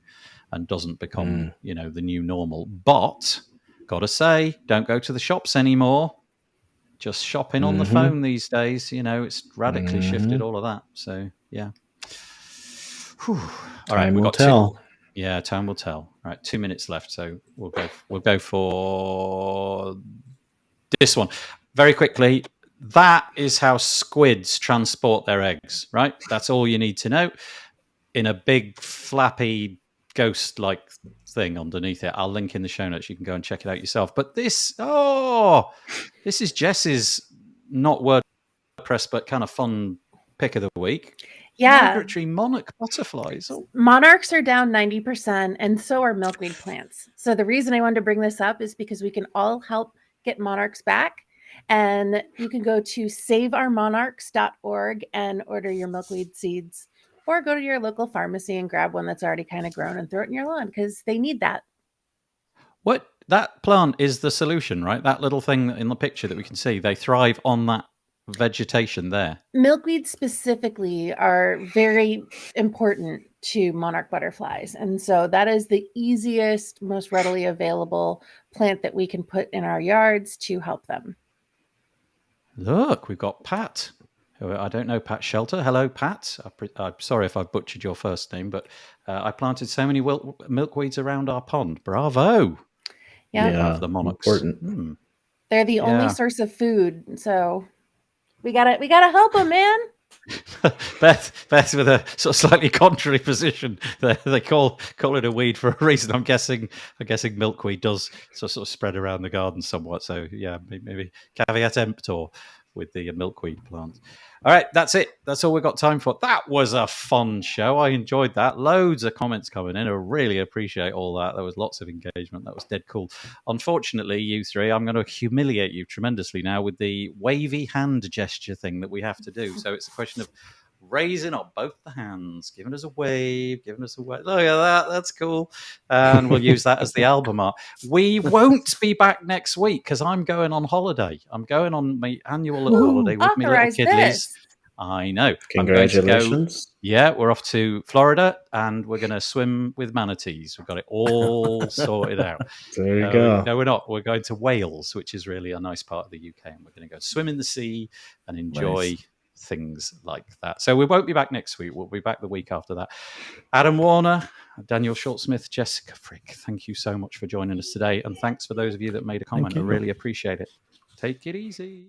and doesn't become, the new normal. But, gotta say, don't go to the shops anymore. Just shopping on the phone these days. It's radically shifted all of that. So, yeah. Whew. All right, time will tell. Time will tell. All right, 2 minutes left, so we'll go for this one very quickly. That is how squids transport their eggs, right? That's all you need to know. In a big flappy ghost-like thing underneath it. I'll link in the show notes. You can go and check it out yourself. But this is Jess's not WordPress, but kind of fun pick of the week. Yeah. Migratory monarch butterflies. Oh. Monarchs are down 90%, and so are milkweed plants. So the reason I wanted to bring this up is because we can all help get monarchs back. And you can go to saveourmonarchs.org and order your milkweed seeds, or go to your local pharmacy and grab one that's already kind of grown and throw it in your lawn because they need that. What? That plant is the solution, right? That little thing in the picture that we can see, they thrive on that vegetation there. Milkweeds specifically are very important to monarch butterflies. And so that is the easiest, most readily available plant that we can put in our yards to help them. Look, we've got Pat. I don't know Pat Shelter. Hello, Pat. I'm sorry if I butchered your first name, but I planted so many milkweeds around our pond. Bravo. Yeah. The monarchs. Important. They're the only source of food. So we gotta help them, man. Beth with a sort of slightly contrary position. They call it a weed for a reason. I'm guessing milkweed does sort of spread around the garden somewhat. So yeah, maybe caveat emptor with the milkweed plant. All right, that's it. That's all we've got time for. That was a fun show. I enjoyed that. Loads of comments coming in. I really appreciate all that. There was lots of engagement. That was dead cool. Unfortunately, you three, I'm going to humiliate you tremendously now with the wavy hand gesture thing that we have to do. So it's a question of raising up both the hands, giving us a wave. Look at that. That's cool. And we'll use that as the album art. We won't be back next week because I'm going on holiday. I'm going on my annual little holiday with my little kiddies. I know. Congratulations. We're off to Florida and we're going to swim with manatees. We've got it all sorted out. There you go. No, we're not. We're going to Wales, which is really a nice part of the UK. And we're going to go swim in the sea and enjoy things like that. So we won't be back next week. We'll be back the week after that. Adam Warner, Daniel Schultzsmith, Jessica Frick, thank you so much for joining us today. And thanks for those of you that made a comment. I really appreciate it. Take it easy.